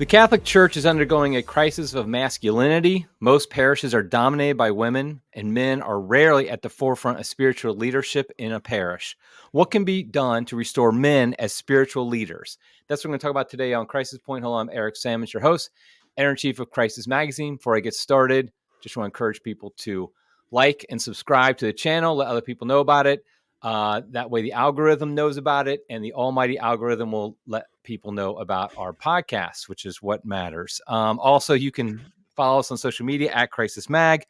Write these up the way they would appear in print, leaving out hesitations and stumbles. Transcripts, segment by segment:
The Catholic Church is undergoing a crisis of masculinity. Most parishes are dominated by women, and men are rarely at the forefront of spiritual leadership in a parish. What can be done to restore men as spiritual leaders? That's what we're going to talk about today on Crisis Point. Hello, I'm Eric Sammons, your host, editor-in-chief of Crisis Magazine. Before I get started, just want to encourage people to like and subscribe to the channel, let other people know about it. That way the algorithm knows about it, and the almighty algorithm will let people know about our podcast, which is what matters. Also, you can follow us on social media at Crisis Mag.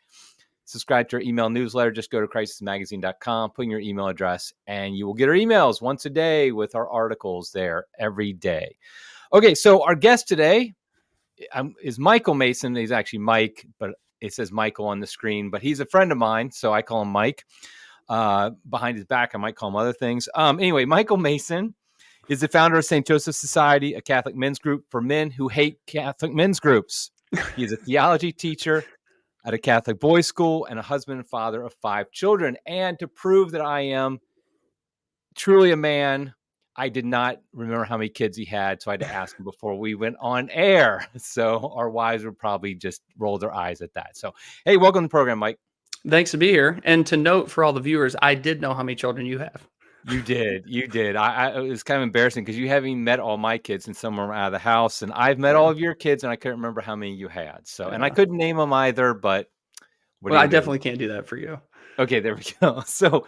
Subscribe to our email newsletter. Just go to crisismagazine.com, put in your email address, and you will get our emails once a day with our articles there every day. Okay, so our guest today is Michael Mason. He's actually Mike, but it says Michael on the screen, but he's a friend of mine, so I call him Mike. Behind his back, I might call him other things. Anyway, Michael Mason is the founder of St. Joseph Society, a Catholic men's group for men who hate Catholic men's groups. He is a theology teacher at a Catholic boys' school and a husband and father of 5 children. And to prove that I am truly a man, I did not remember how many kids he had, so I had to ask him before we went on air. So our wives would probably just roll their eyes at that. So, hey, welcome to the program, Mike. Thanks to be here. And to note for all the viewers, I did know how many children you have. You did. It was kind of embarrassing because you haven't even met all my kids and some are out of the house, and I've met all of your kids, and I couldn't remember how many you had. So, and I couldn't name them either, but I definitely can't do that for you. Okay, there we go. So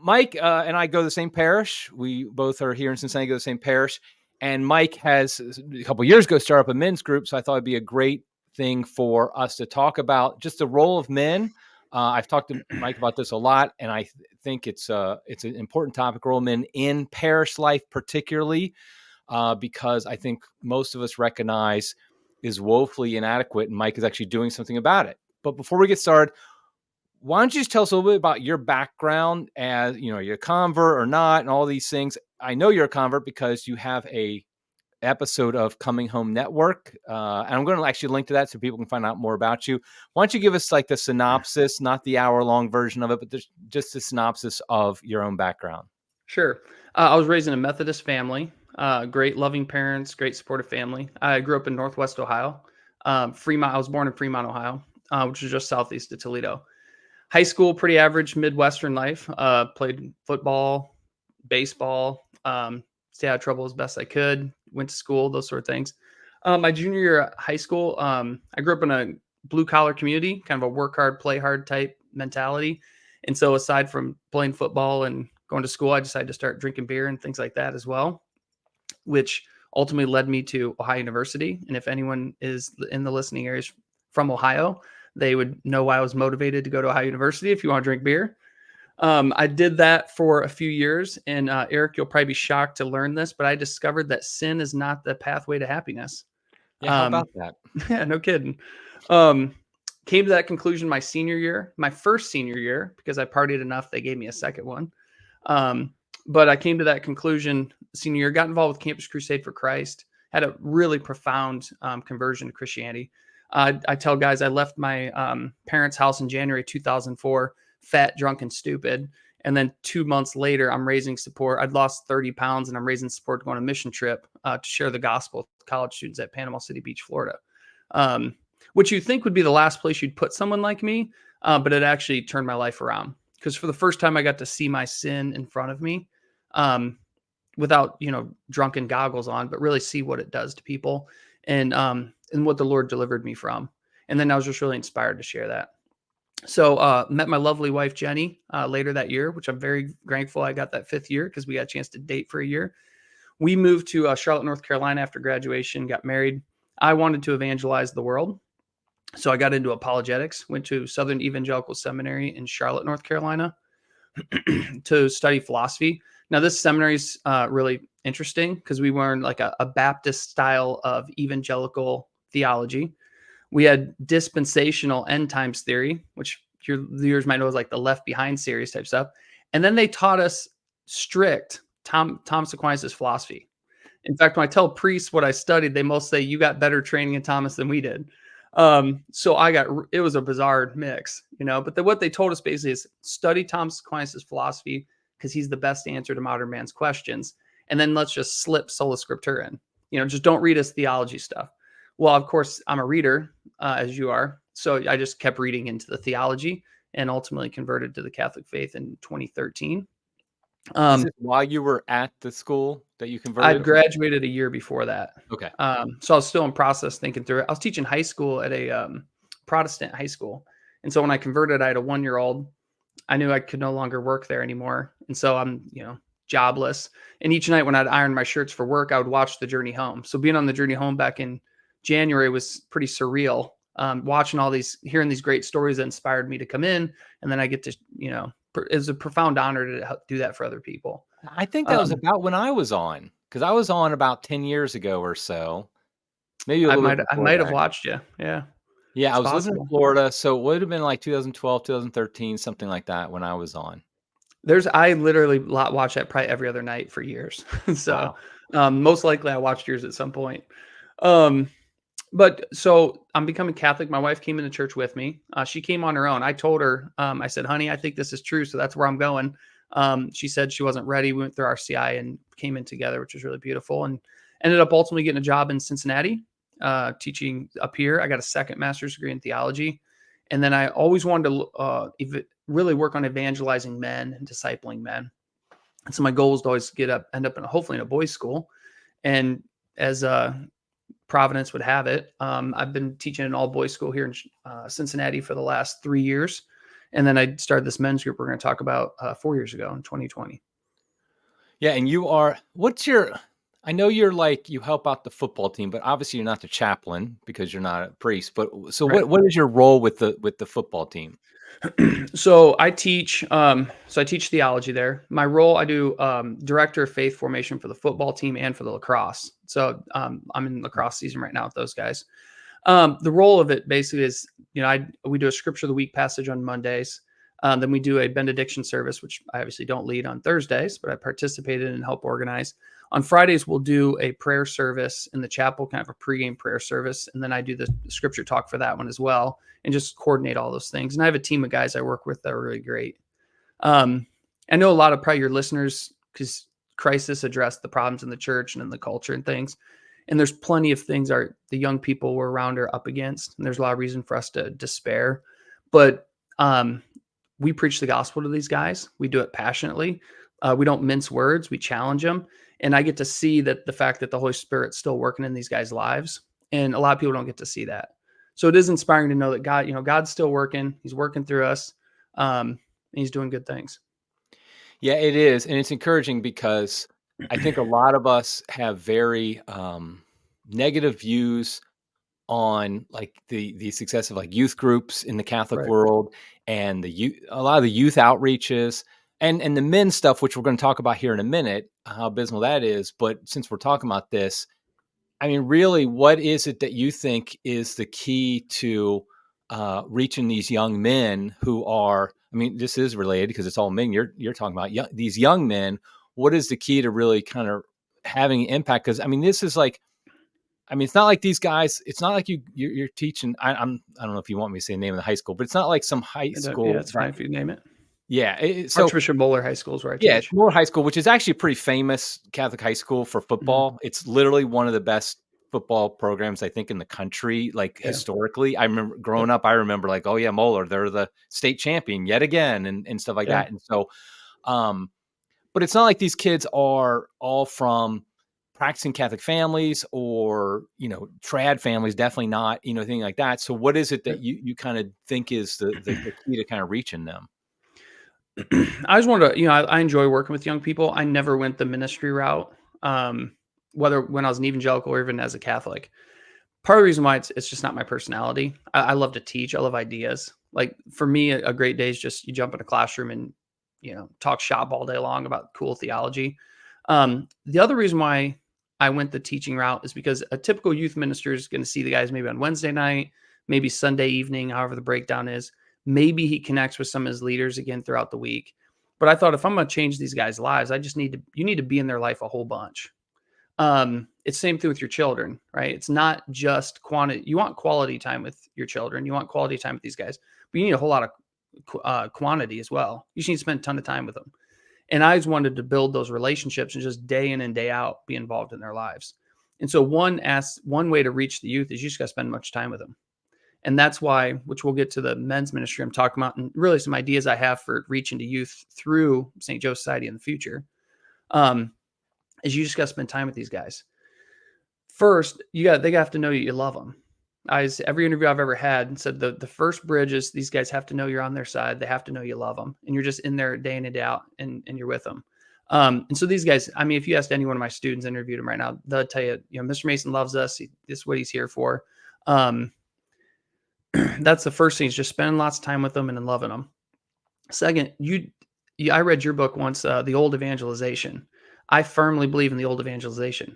Mike and I go to the same parish. We both are here in Cincinnati, go to the same parish, and Mike has a couple of years ago started up a men's group. So I thought it'd be a great thing for us to talk about just the role of men. I've talked to Mike about this a lot, and I think it's an important topic, role of men in parish life, particularly because I think most of us recognize is woefully inadequate, and Mike is actually doing something about it. But before we get started, why don't you just tell us a little bit about your background, as you know, you're a convert or not, and all these things. I know you're a convert because you have a episode of Coming Home Network. And I'm going to actually link to that so people can find out more about you. Why don't you give us like the synopsis, not the hour-long version of it, but just the synopsis of your own background. Sure. I was raised in a Methodist family, great loving parents, great supportive family. I grew up in Northwest Ohio. Fremont. I was born in Fremont, Ohio, which is just southeast of Toledo. High school, pretty average Midwestern life. Played football, baseball, stay out of trouble as best I could, went to school, those sort of things. My junior year at high school, I grew up in a blue collar community, kind of a work hard, play hard type mentality. And so aside from playing football and going to school, I decided to start drinking beer and things like that as well, which ultimately led me to Ohio University. And if anyone is in the listening areas from Ohio, they would know why I was motivated to go to Ohio University if you want to drink beer. I did that for a few years, and Eric, you'll probably be shocked to learn this, but I discovered that sin is not the pathway to happiness. Yeah, how about that? Yeah, no kidding. Came to that conclusion my first senior year, because I partied enough, they gave me a second one. But I came to that conclusion senior year, got involved with Campus Crusade for Christ, had a really profound conversion to Christianity. I tell guys I left my parents' house in January 2004, fat, drunk, and stupid. And then 2 months later, I'm raising support. I'd lost 30 pounds and I'm raising support to go on a mission trip to share the gospel with college students at Panama City Beach, Florida. Which you think would be the last place you'd put someone like me, but it actually turned my life around. Because for the first time, I got to see my sin in front of me without, drunken goggles on, but really see what it does to people and what the Lord delivered me from. And then I was just really inspired to share that. So met my lovely wife, Jenny, later that year, which I'm very grateful I got that 5th year because we got a chance to date for a year. We moved to Charlotte, North Carolina after graduation, got married. I wanted to evangelize the world. So I got into apologetics, went to Southern Evangelical Seminary in Charlotte, North Carolina to study philosophy. Now, this seminary is really interesting because we learned like a Baptist style of evangelical theology. We had dispensational end times theory, which your viewers might know is like the Left Behind series type stuff. And then they taught us strict Thomas Aquinas' philosophy. In fact, when I tell priests what I studied, they most say, you got better training in Thomas than we did. So it was a bizarre mix, but what they told us basically is study Thomas Aquinas' philosophy because he's the best answer to modern man's questions. And then let's just slip sola scriptura in. just don't read us theology stuff. Well, of course, I'm a reader, as you are. So I just kept reading into the theology and ultimately converted to the Catholic faith in 2013. Is this while you were at the school that you I'd converted? graduated a year before that. Okay. So I was still in process thinking through it. I was teaching high school at a Protestant high school. And so when I converted, I had a 1-year-old. I knew I could no longer work there anymore. And so I'm, jobless. And each night when I'd iron my shirts for work, I would watch The Journey Home. So being on The Journey Home back in January was pretty surreal. Watching hearing these great stories that inspired me to come in. And then I get to, it's a profound honor to help do that for other people. I think that was about when I was on, because I was on about 10 years ago or so, maybe a I little bit I before might have that. watched you. Yeah, Yeah, I it's was living in possible. Florida, so it would have been like 2012, 2013, something like that when I was on. I literally watch that probably every other night for years. So, Wow. most likely I watched yours at some point. Um, but so I'm becoming Catholic. My wife came into church with me. She came on her own. I told her, I said, honey, I think this is true. So that's where I'm going. She said she wasn't ready. We went through RCI and came in together, which was really beautiful, and ended up ultimately getting a job in Cincinnati, teaching up here. I got a second master's degree in theology. And then I always wanted to really work on evangelizing men and discipling men. And so my goal was to always end up hopefully in a boys' school. And as Providence would have it, I've been teaching an all boys school here in Cincinnati for the last 3 years. And then I started this men's group we're going to talk about 4 years ago in 2020. Yeah, and I know you help out the football team, but obviously you're not the chaplain because you're not a priest. But so Right. what is your role with the football team? So I teach theology there. My role, I do director of faith formation for the football team and for the lacrosse. So I'm in lacrosse season right now with those guys. The role of it basically is, we do a scripture of the week passage on Mondays. Then we do a benediction service, which I obviously don't lead on Thursdays, but I participate in and help organize. On Fridays, we'll do a prayer service in the chapel, kind of a pregame prayer service. And then I do the scripture talk for that one as well and just coordinate all those things. And I have a team of guys I work with that are really great. I know a lot of probably your listeners, because crisis addressed the problems in the church and in the culture and things. And there's plenty of things the young people we're around are up against. And there's a lot of reason for us to despair. But we preach the gospel to these guys. We do it passionately. We don't mince words. We challenge them. And I get to see that the fact that the Holy Spirit's still working in these guys' lives. And a lot of people don't get to see that. So it is inspiring to know that God's still working. He's working through us. And he's doing good things. Yeah, it is. And it's encouraging because I think a lot of us have very negative views on like the success of like youth groups in the Catholic Right. world and a lot of the youth outreaches and the men's stuff, which we're going to talk about here in a minute, how abysmal that is. But since we're talking about this, I mean, really, what is it that you think is the key to reaching these young men who are? I mean, this is related because it's all men. You're talking about these young men. What is the key to really kind of having impact? Because I mean, this is like, I mean, it's not like these guys. It's not like you're teaching. I don't know if you want me to say the name of the high school, but it's not like some high school. Yeah, it's fine if you name it. Yeah. So Archbishop Bowler High School is where I yeah, it's teach. Moore High School, which is actually a pretty famous Catholic high school for football. It's literally one of the best football programs I think in the country. Like historically, I remember growing up. I remember like, oh yeah, Moeller, they're the state champion yet again, and stuff like that. And so, but it's not like these kids are all from practicing Catholic families or, trad families, definitely not, anything like that. So what is it that you kind of think is the key to kind of reaching them? I just want to, I enjoy working with young people. I never went the ministry route, whether when I was an evangelical or even as a Catholic. Part of the reason why it's just not my personality. I love to teach. I love ideas. Like for me, a great day is just you jump in a classroom and, talk shop all day long about cool theology. The other reason why I went the teaching route is because a typical youth minister is going to see the guys maybe on Wednesday night, maybe Sunday evening, however the breakdown is. Maybe he connects with some of his leaders again throughout the week. But I thought if I'm going to change these guys' lives, you need to be in their life a whole bunch. It's same thing with your children, right? It's not just quantity. You want quality time with your children. You want quality time with these guys, but you need a whole lot of quantity as well. You need to spend a ton of time with them. And I just wanted to build those relationships and just day in and day out be involved in their lives. And so one way to reach the youth is you just got to spend much time with them. And that's why, which we'll get to the men's ministry I'm talking about, and really some ideas I have for reaching to youth through St. Joe Society in the future, is you just got to spend time with these guys. First, they have to know you love them. Every interview I've ever had said the first bridge is these guys have to know you're on their side. They have to know you love them, and you're just in there day in and day out, and you're with them. And so these guys, I mean, if you asked any one of my students, interviewed them right now, they'll tell you, Mr. Mason loves us. This is what he's here for. That's the first thing, is just spending lots of time with them and then loving them. Second, I read your book once, The Old Evangelization. I firmly believe in the old evangelization.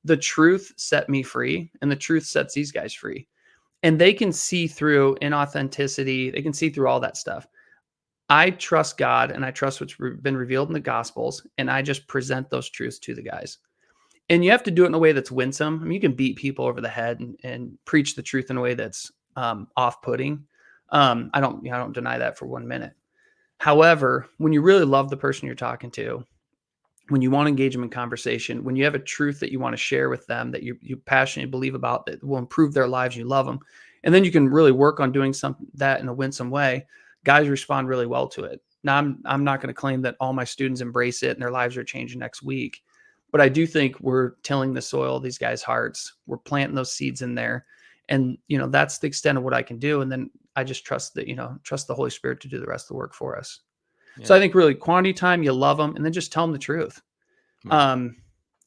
The truth set me free, and the truth sets these guys free. And they can see through inauthenticity. They can see through all that stuff. I trust God, and I trust what's been revealed in the Gospels, and I just present those truths to the guys. And you have to do it in a way that's winsome. I mean, you can beat people over the head and preach the truth in a way that's off-putting. I don't deny that for 1 minute. However, when you really love the person you're talking to, when you want to engage them in conversation, when you have a truth that you want to share with them, that you passionately believe about, that will improve their lives, you love them, and then you can really work on doing that in a winsome way, guys respond really well to it. Now, I'm not going to claim that all my students embrace it and their lives are changing next week, but I do think we're tilling the soil of these guys' hearts. We're planting those seeds in there, and that's the extent of what I can do. And then I just trust the Holy Spirit to do the rest of the work for us. Yeah. So I think really quantity time, you love them, and then just tell them the truth. Right.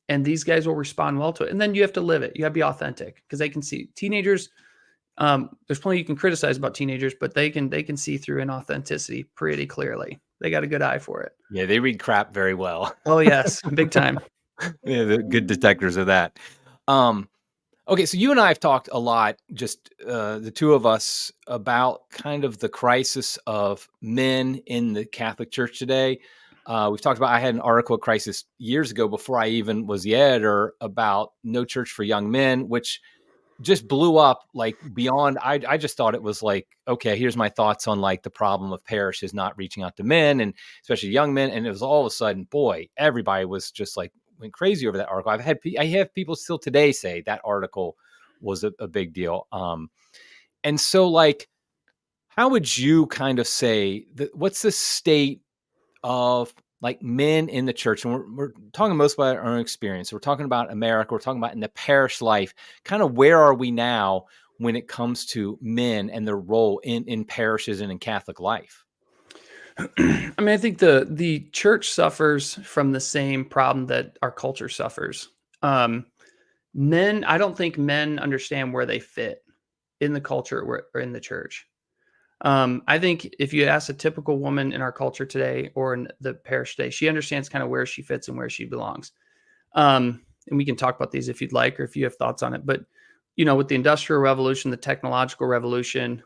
And these guys will respond well to it. And then you have to live it. You have to be authentic, because they can see teenagers. There's plenty you can criticize about teenagers, but they can see through inauthenticity pretty clearly. They got a good eye for it. Yeah, they read crap very well. Oh yes, big time. Yeah, they're good detectors of that. Okay, so you and I have talked a lot, just the two of us, about kind of the crisis of men in the Catholic Church today. We've talked about, I had an article at Crisis years ago before I even was the editor about No Church for Young Men, which just blew up like beyond. I just thought it was like, okay, here's my thoughts on like the problem of parishes not reaching out to men, and especially young men. And it was all of a sudden, boy, everybody was just like, went crazy over that article. I have people still today say that article was a big deal. And so like, how would you kind of say that, what's the state of like men in the church? And we're talking most about our own experience. We're talking about America. We're talking about in the parish life, kind of where are we now when it comes to men and their role in parishes and in Catholic life? I mean, I think the church suffers from the same problem that our culture suffers. I don't think men understand where they fit in the culture or in the church. I think if you ask a typical woman in our culture today or in the parish today, she understands kind of where she fits and where she belongs. And we can talk about these if you'd like, or if you have thoughts on it. But, with the Industrial Revolution, the technological revolution,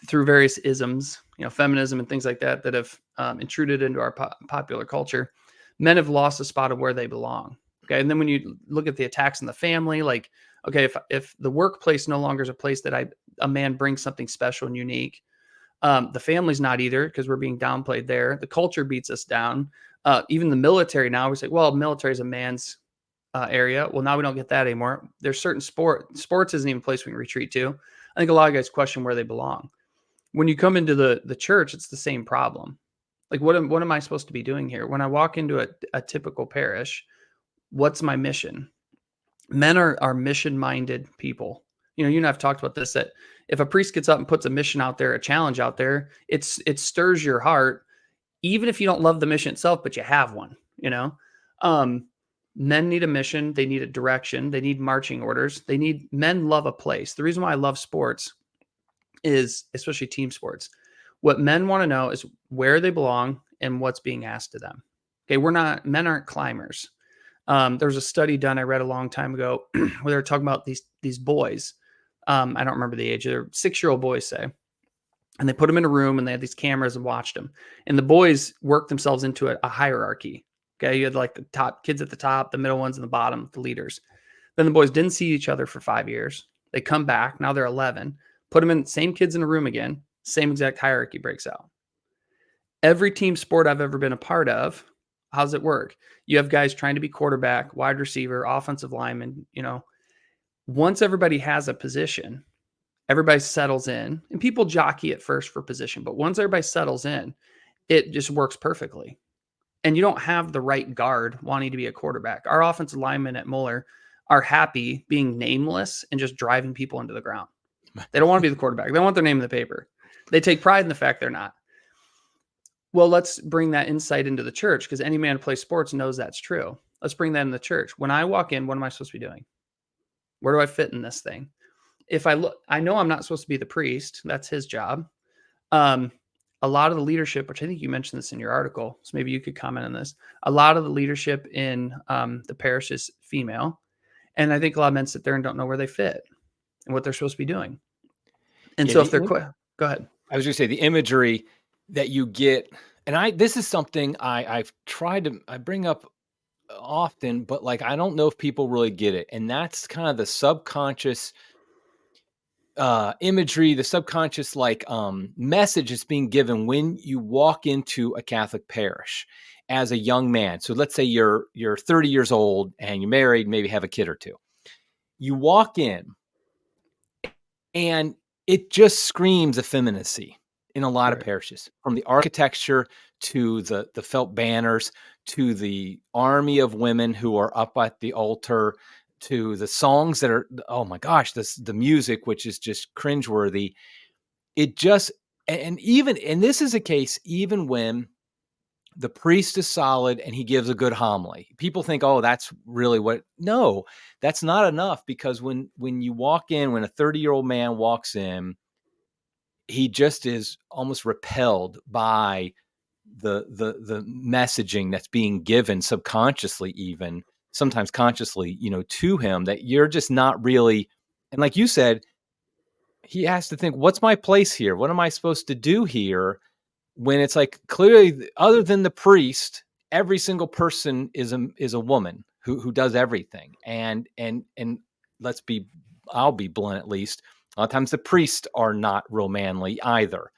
through various isms, feminism and things like that have intruded into our popular culture, men have lost the spot of where they belong. Okay. And then when you look at the attacks in the family, like, okay, if the workplace no longer is a place that a man brings something special and unique, the family's not either, because we're being downplayed there. The culture beats us down. Even the military now, we say, well, military is a man's area. Well, now we don't get that anymore. There's certain sports isn't even a place we can retreat to. I think a lot of guys question where they belong. When you come into the church, it's the same problem. Like, what am I supposed to be doing here? When I walk into a typical parish, what's my mission? Men are mission-minded people. You and I've talked about this, that if a priest gets up and puts a mission out there, a challenge out there, it stirs your heart, even if you don't love the mission itself, but you have one, Men need a mission. They need a direction. They need marching orders. Men love a place. The reason why I love sports is, especially team sports, what men want to know is where they belong and what's being asked of them. Okay. Men aren't climbers. There was a study done, I read a long time ago, where they were talking about these boys. I don't remember the age. They're 6-year-old boys, say, and they put them in a room and they had these cameras and watched them. And the boys worked themselves into a hierarchy. Okay. You had like the top kids at the top, the middle ones, and the bottom, the leaders. Then the boys didn't see each other for 5 years. They come back. Now they're 11, put them in, same kids in a room again, same exact hierarchy breaks out. Every team sport I've ever been a part of, How's it work? You have guys trying to be quarterback, wide receiver, offensive lineman. Once everybody has a position, everybody settles in, and people jockey at first for position, but once everybody settles in, it just works perfectly. And you don't have the right guard wanting to be a quarterback. Our offensive linemen at Muller are happy being nameless and just driving people into the ground. They don't want to be the quarterback. They don't want their name in the paper. They take pride in the fact they're not. Well, let's bring that insight into the church, because any man who plays sports knows that's true. Let's bring that in the church. When I walk in, what am I supposed to be doing? Where do I fit in this thing? If I look, I know I'm not supposed to be the priest. That's his job. A lot of the leadership, which I think you mentioned this in your article, so maybe you could comment on this. A lot of the leadership in the parish is female. And I think a lot of men sit there and don't know where they fit and what they're supposed to be doing. And so if they're go ahead. I was going to say the imagery that you get, and this is something I've tried to, I bring up often, but like, I don't know if people really get it. And that's kind of the subconscious imagery, the subconscious message is being given when you walk into a Catholic parish as a young man. So let's say you're 30 years old and you're married, maybe have a kid or two. You walk in and it just screams effeminacy in a lot of parishes, from the architecture to the felt banners, to the army of women who are up at the altar, to the songs that are, oh my gosh, the music, which is just cringeworthy. It just, and this is a case, even when the priest is solid and he gives a good homily, people think, oh, that's really no, that's not enough, because when you walk in, when a 30-year-old man walks in, he just is almost repelled by the messaging that's being given subconsciously, even sometimes consciously, to him, that you're just not really. And like you said, he has to think, what's my place here? What am I supposed to do here? When it's like, clearly, other than the priest, every single person is a woman who does everything. And I'll be blunt, at least. A lot of times the priests are not real manly either.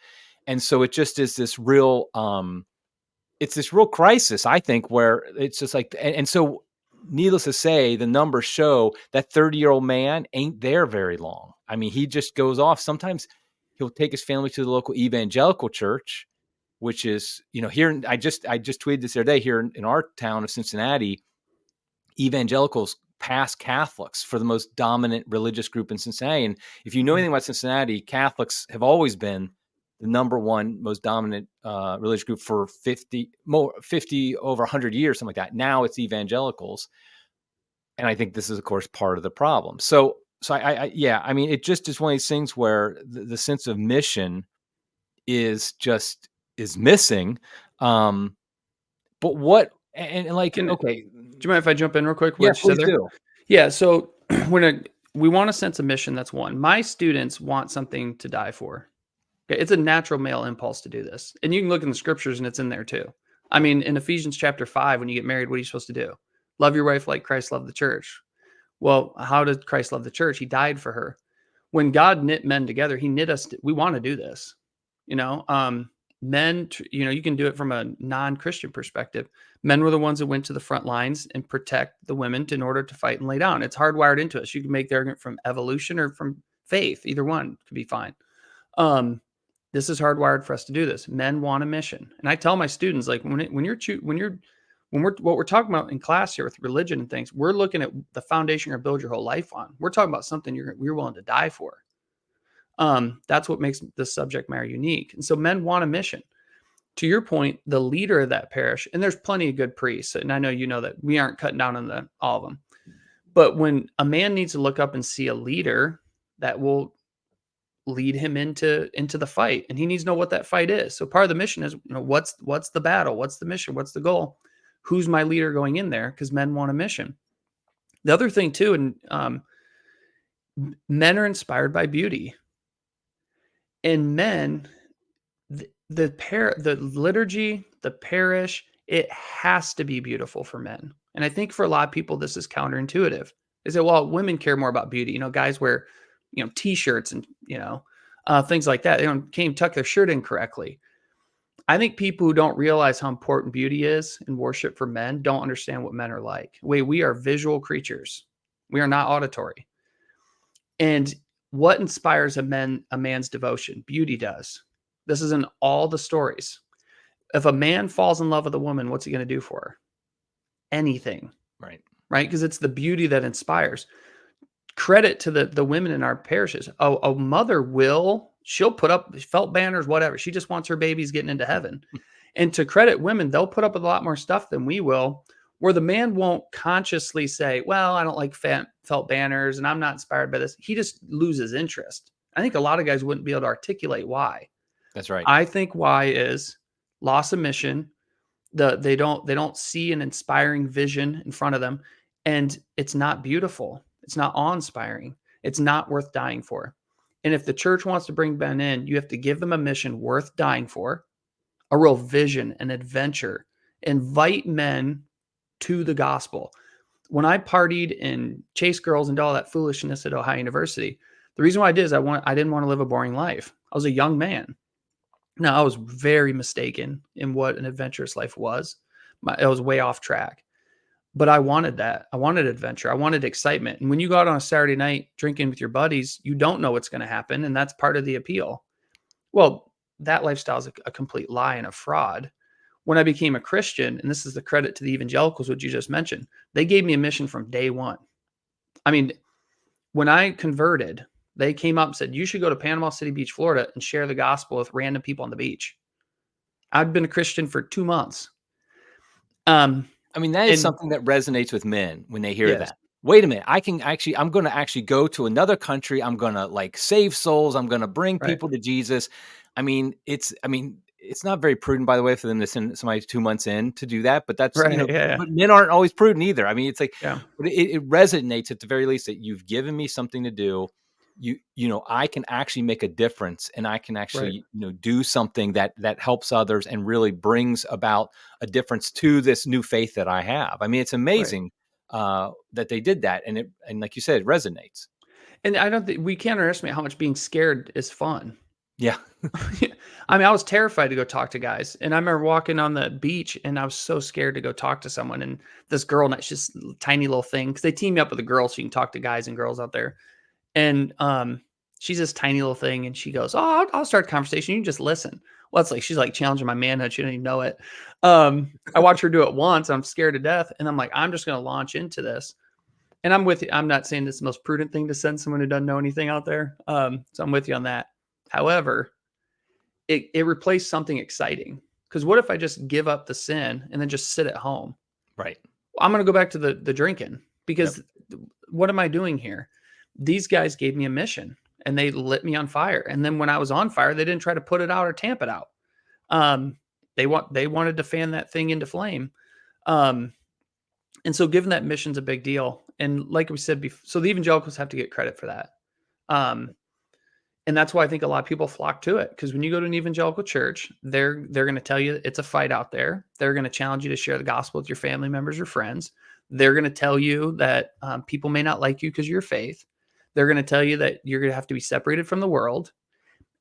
And so it just is this real, it's this real crisis, I think, where it's just like, and so needless to say, the numbers show that 30-year-old man ain't there very long. I mean, he just goes off. Sometimes he'll take his family to the local evangelical church, which is, here, I just tweeted this the other day, here in our town of Cincinnati, evangelicals pass Catholics for the most dominant religious group in Cincinnati. And if you know anything about Cincinnati, Catholics have always been the number one most dominant religious group for 50 over 100 years, something like that. Now it's evangelicals. And I think this is, of course, part of the problem. So I mean, it just is one of these things where the sense of mission is missing. But what, and like, okay. Do you mind if I jump in real quick? Yeah, please do. Yeah. So we want a sense of mission. That's one. My students want something to die for. Okay, it's a natural male impulse to do this. And you can look in the scriptures and it's in there too. I mean, in Ephesians chapter 5, when you get married, what are you supposed to do? Love your wife like Christ loved the church. Well, how did Christ love the church? He died for her. When God knit men together, he knit us. We want to do this. Men, you can do it from a non-Christian perspective. Men were the ones that went to the front lines and protect the women in order to fight and lay down. It's hardwired into us. You can make the argument from evolution or from faith. Either one could be fine. This is hardwired for us to do this. Men want a mission. And I tell my students, like, what we're talking about in class here with religion and things, we're looking at the foundation you're going to build your whole life on. We're talking about something you're willing to die for. That's what makes this subject matter unique. And so men want a mission. To your point, the leader of that parish, and there's plenty of good priests, and I know you know that we aren't cutting down on all of them. But when a man needs to look up and see a leader that will lead him into the fight, and he needs to know what that fight is. So part of the mission is, what's the battle? What's the mission? What's the goal? Who's my leader going in there? Because men want a mission. The other thing too, and men are inspired by beauty. And men, the liturgy, the parish, it has to be beautiful for men. And I think for a lot of people, this is counterintuitive. They say, well, women care more about beauty. Guys wear, t-shirts and, things like that. They can't even tuck their shirt in correctly. I think people who don't realize how important beauty is in worship for men don't understand what men are like. We are visual creatures. We are not auditory. And what inspires a man's devotion? Beauty does. This is in all the stories. If a man falls in love with a woman, what's he going to do for her? Anything, Right. right? Because it's the beauty that inspires. Credit to the women in our parishes. A mother she'll put up felt banners, whatever. She just wants her babies getting into heaven. And to credit women, they'll put up with a lot more stuff than we will, where the man won't consciously say, well, I don't like felt banners and I'm not inspired by this. He just loses interest. I think a lot of guys wouldn't be able to articulate why. That's right. I think why is loss of mission. They don't see an inspiring vision in front of them, and it's not beautiful. It's not awe-inspiring. It's not worth dying for. And if the church wants to bring men in, you have to give them a mission worth dying for, a real vision, an adventure. Invite men to the gospel. When I partied and chased girls and did all that foolishness at Ohio University, the reason why I did is I didn't want to live a boring life. I was a young man. Now, I was very mistaken in what an adventurous life was. I was way off track. But I wanted that. I wanted adventure. I wanted excitement. And when you go out on a Saturday night drinking with your buddies, you don't know what's going to happen. And that's part of the appeal. Well, that lifestyle is a complete lie and a fraud. When I became a Christian, and this is the credit to the evangelicals, what you just mentioned, they gave me a mission from day one. I mean, when I converted, they came up and said, you should go to Panama City Beach, Florida, and share the gospel with random people on the beach. I'd been a Christian for 2 months. I mean, that is something that resonates with men when they hear that. Wait a minute, I'm going to actually go to another country. I'm going to like save souls. I'm going to bring people to Jesus. I mean, it's not very prudent, by the way, for them to send somebody 2 months in to do that. But that's, but men aren't always prudent either. I mean, it's like, but it resonates at the very least that you've given me something to do. I can actually make a difference, and I can actually, do something that helps others and really brings about a difference to this new faith that I have. I mean, it's amazing that they did that. And like you said, it resonates. And I don't think we can't underestimate how much being scared is fun. Yeah. I mean, I was terrified to go talk to guys. And I remember walking on the beach and I was so scared to go talk to someone. And this girl, and it's just a tiny little thing, because they team me up with a girl so you can talk to guys and girls out there. And she's this tiny little thing, and she goes, "Oh, I'll start a conversation. You can just listen." Well, it's like she's like challenging my manhood. She didn't even know it. I watched her do it once. I'm scared to death, and I'm like, I'm just going to launch into this. And I'm with you. I'm not saying it's the most prudent thing to send someone who doesn't know anything out there. So I'm with you on that. However, it replaced something exciting. Because what if I just give up the sin and then just sit at home? Right. I'm going to go back to the drinking, because what am I doing here? These guys gave me a mission and they lit me on fire. And then when I was on fire, they didn't try to put it out or tamp it out. They wanted to fan that thing into flame. And so giving that mission's a big deal. And like we said before, so the evangelicals have to get credit for that. And that's why I think a lot of people flock to it. Because when you go to an evangelical church, they're going to tell you it's a fight out there. They're going to challenge you to share the gospel with your family members or friends. They're going to tell you that people may not like you because of your faith. They're going to tell you that you're going to have to be separated from the world.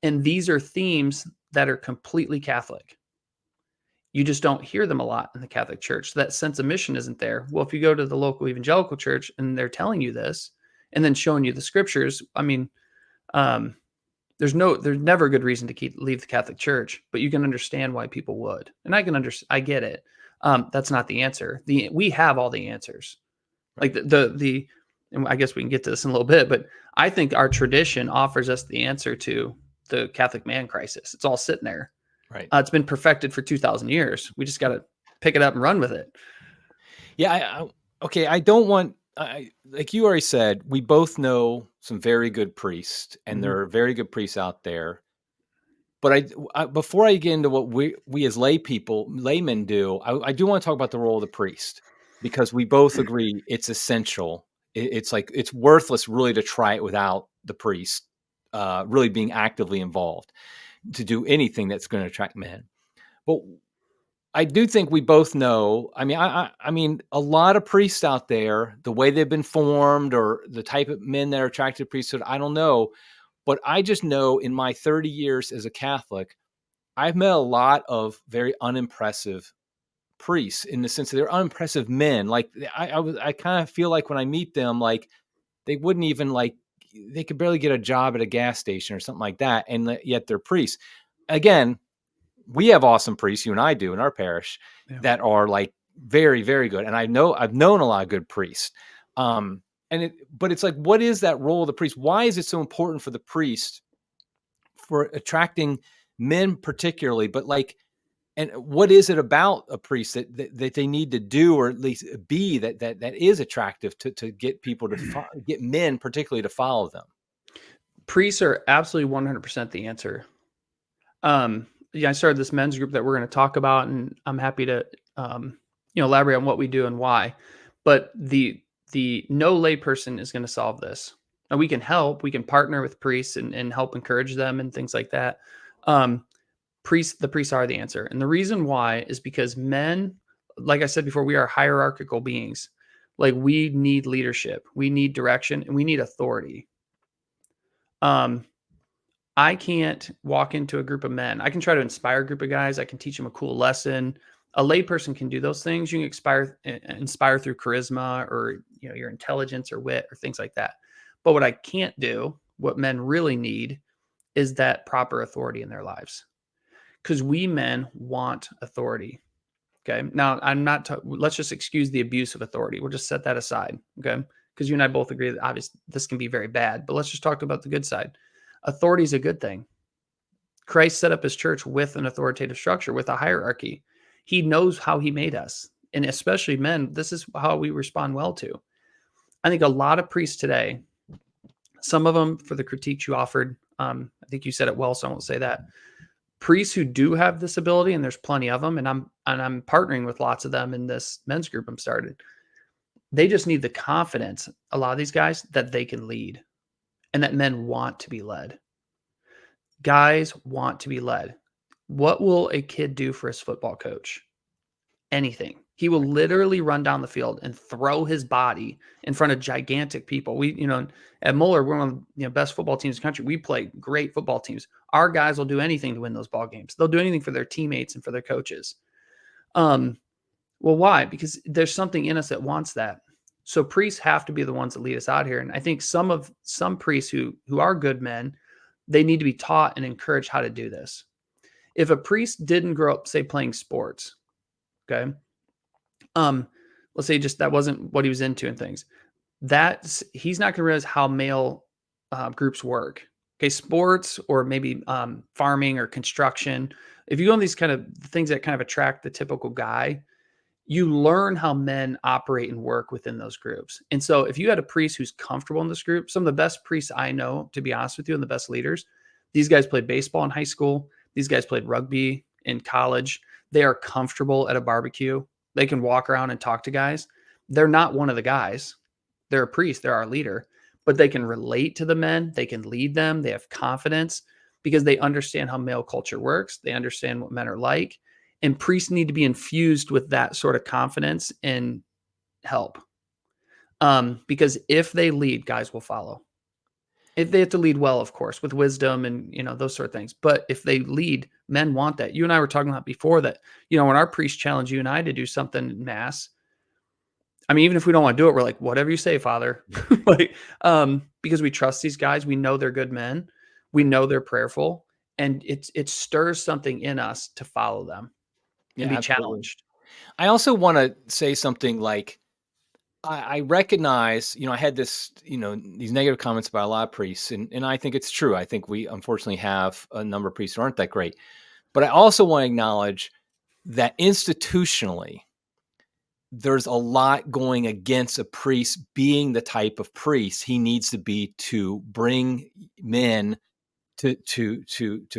And these are themes that are completely Catholic. You just don't hear them a lot in the Catholic Church. So that sense of mission isn't there. Well, if you go to the local evangelical church and they're telling you this and then showing you the scriptures, I mean, there's never a good reason to leave the Catholic Church, but you can understand why people would. And I get it. That's not the answer. We have all the answers. Like and I guess we can get to this in a little bit, but I think our tradition offers us the answer to the Catholic man crisis. It's all sitting there. Right. It's been perfected for 2,000 years. We just got to pick it up and run with it. Yeah. I don't want, like you already said, we both know some very good priests, and there are very good priests out there. But before I get into what we as laymen do, I do want to talk about the role of the priest, because we both agree it's essential. It's like, it's worthless really to try it without the priest really being actively involved to do anything that's going to attract men. But I do think we both know, I mean, a lot of priests out there, the way they've been formed or the type of men that are attracted to priesthood, I don't know. But I just know in my 30 years as a Catholic, I've met a lot of very unimpressive priests in the sense that they're unimpressive men. Like I kind of feel like when I meet them, like they wouldn't even like, they could barely get a job at a gas station or something like that. And yet they're priests. Again, we have awesome priests, you and I do in our parish, Yeah. that are like very, very good. And I've known a lot of good priests. But it's like, what is that role of the priest? Why is it so important for the priest for attracting men particularly, but like, and what is it about a priest that they need to do, or at least be, that is attractive to get people to get men particularly to follow them? Priests are absolutely 100% the answer. Yeah, I started this men's group that we're going to talk about, and I'm happy to, elaborate on what we do and why. But the no lay person is going to solve this. And we can help. We can partner with priests and help encourage them and things like that. Um, the priests are the answer, and the reason why is because men, like I said before, we are hierarchical beings. Like, we need leadership, we need direction, and we need authority. I can't walk into a group of men. I can try to inspire a group of guys. I can teach them a cool lesson. A layperson can do those things. You can inspire through charisma, or your intelligence or wit or things like that. But what I can't do, what men really need, is that proper authority in their lives. Because we men want authority. Okay. Now, let's just excuse the abuse of authority. We'll just set that aside. Okay. Because you and I both agree that obviously this can be very bad, but let's just talk about the good side. Authority is a good thing. Christ set up his church with an authoritative structure, with a hierarchy. He knows how he made us. And especially men, this is how we respond well to. I think a lot of priests today, some of them, for the critique you offered, I think you said it well, so I won't say that. Priests who do have this ability, and there's plenty of them, and I'm partnering with lots of them in this men's group I'm started. They just need the confidence, a lot of these guys, that they can lead, and that men want to be led. Guys want to be led. What will a kid do for his football coach? Anything. He will literally run down the field and throw his body in front of gigantic people. At Muller, we're one of the best football teams in the country. We play great football teams. Our guys will do anything to win those ball games. They'll do anything for their teammates and for their coaches. Well, why? Because there's something in us that wants that. So priests have to be the ones that lead us out here. And I think some priests who are good men, they need to be taught and encouraged how to do this. If a priest didn't grow up, say, playing sports, okay, let's say just that wasn't what he was into and things, he's not going to realize how male groups work. Okay, sports, or maybe farming or construction. If you go on these kind of things that kind of attract the typical guy, you learn how men operate and work within those groups. And so if you had a priest who's comfortable in this group, some of the best priests I know, to be honest with you, and the best leaders, these guys played baseball in high school. These guys played rugby in college. They are comfortable at a barbecue. They can walk around and talk to guys. They're not one of the guys. They're a priest. They're our leader. But they can relate to the men. They can lead them. They have confidence because they understand how male culture works. They understand what men are like. And priests need to be infused with that sort of confidence and help. Because if they lead, guys will follow. If they have to lead well, of course, with wisdom and, those sort of things. But if they lead, men want that. You and I were talking about before that, when our priests challenge you and I to do something in mass, I mean, even if we don't want to do it, we're like, whatever you say, Father. Because we trust these guys. We know they're good men. We know they're prayerful. And it stirs something in us to follow them and be Absolutely. challenged. I also want to say something like, I recognize, I had this, these negative comments about a lot of priests, and I think it's true. I think we unfortunately have a number of priests who aren't that great. But I also want to acknowledge that institutionally, there's a lot going against a priest being the type of priest he needs to be to bring men to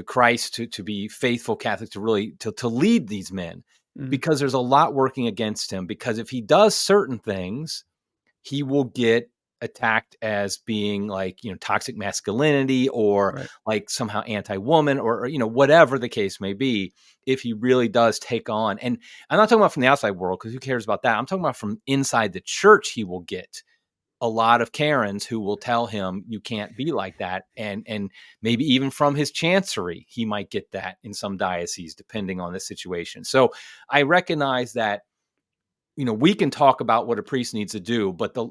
Christ, to be faithful Catholics, to really to lead these men. Because there's a lot working against him. Because if he does certain things, he will get attacked as being like, toxic masculinity, or like somehow anti-woman, or whatever the case may be, if he really does take on. And I'm not talking about from the outside world, because who cares about that? I'm talking about from inside the church. He will get a lot of Karens who will tell him you can't be like that. And maybe even from his chancery, he might get that in some dioceses, depending on the situation. So I recognize that, we can talk about what a priest needs to do, but a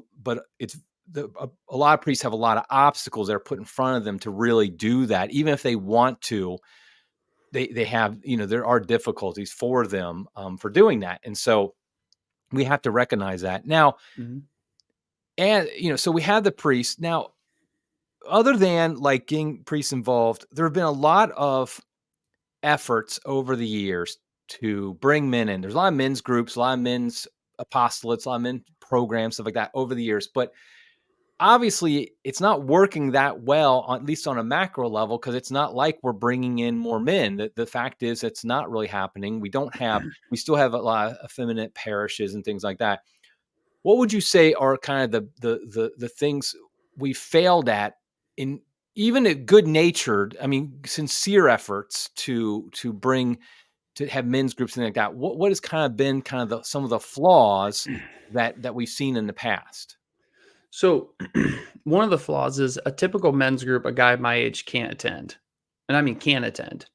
lot of priests have a lot of obstacles that are put in front of them to really do that. Even if they want to, they have, there are difficulties for them for doing that. And so we have to recognize that now. Mm-hmm. And, so we have the priests now. Other than like getting priests involved, there have been a lot of efforts over the years to bring men in. There's a lot of men's groups, a lot of men's apostolates, a lot of men's programs, stuff like that over the years. But obviously, it's not working that well, at least on a macro level, because it's not like we're bringing in more men. The fact is, it's not really happening. We still have a lot of effeminate parishes and things like that. What would you say are kind of the things we failed at in even a good-natured, sincere efforts to have men's groups and like that? What has kind of been some of the flaws that we've seen in the past? So one of the flaws is a typical men's group, a guy my age can't attend. And I mean, can attend.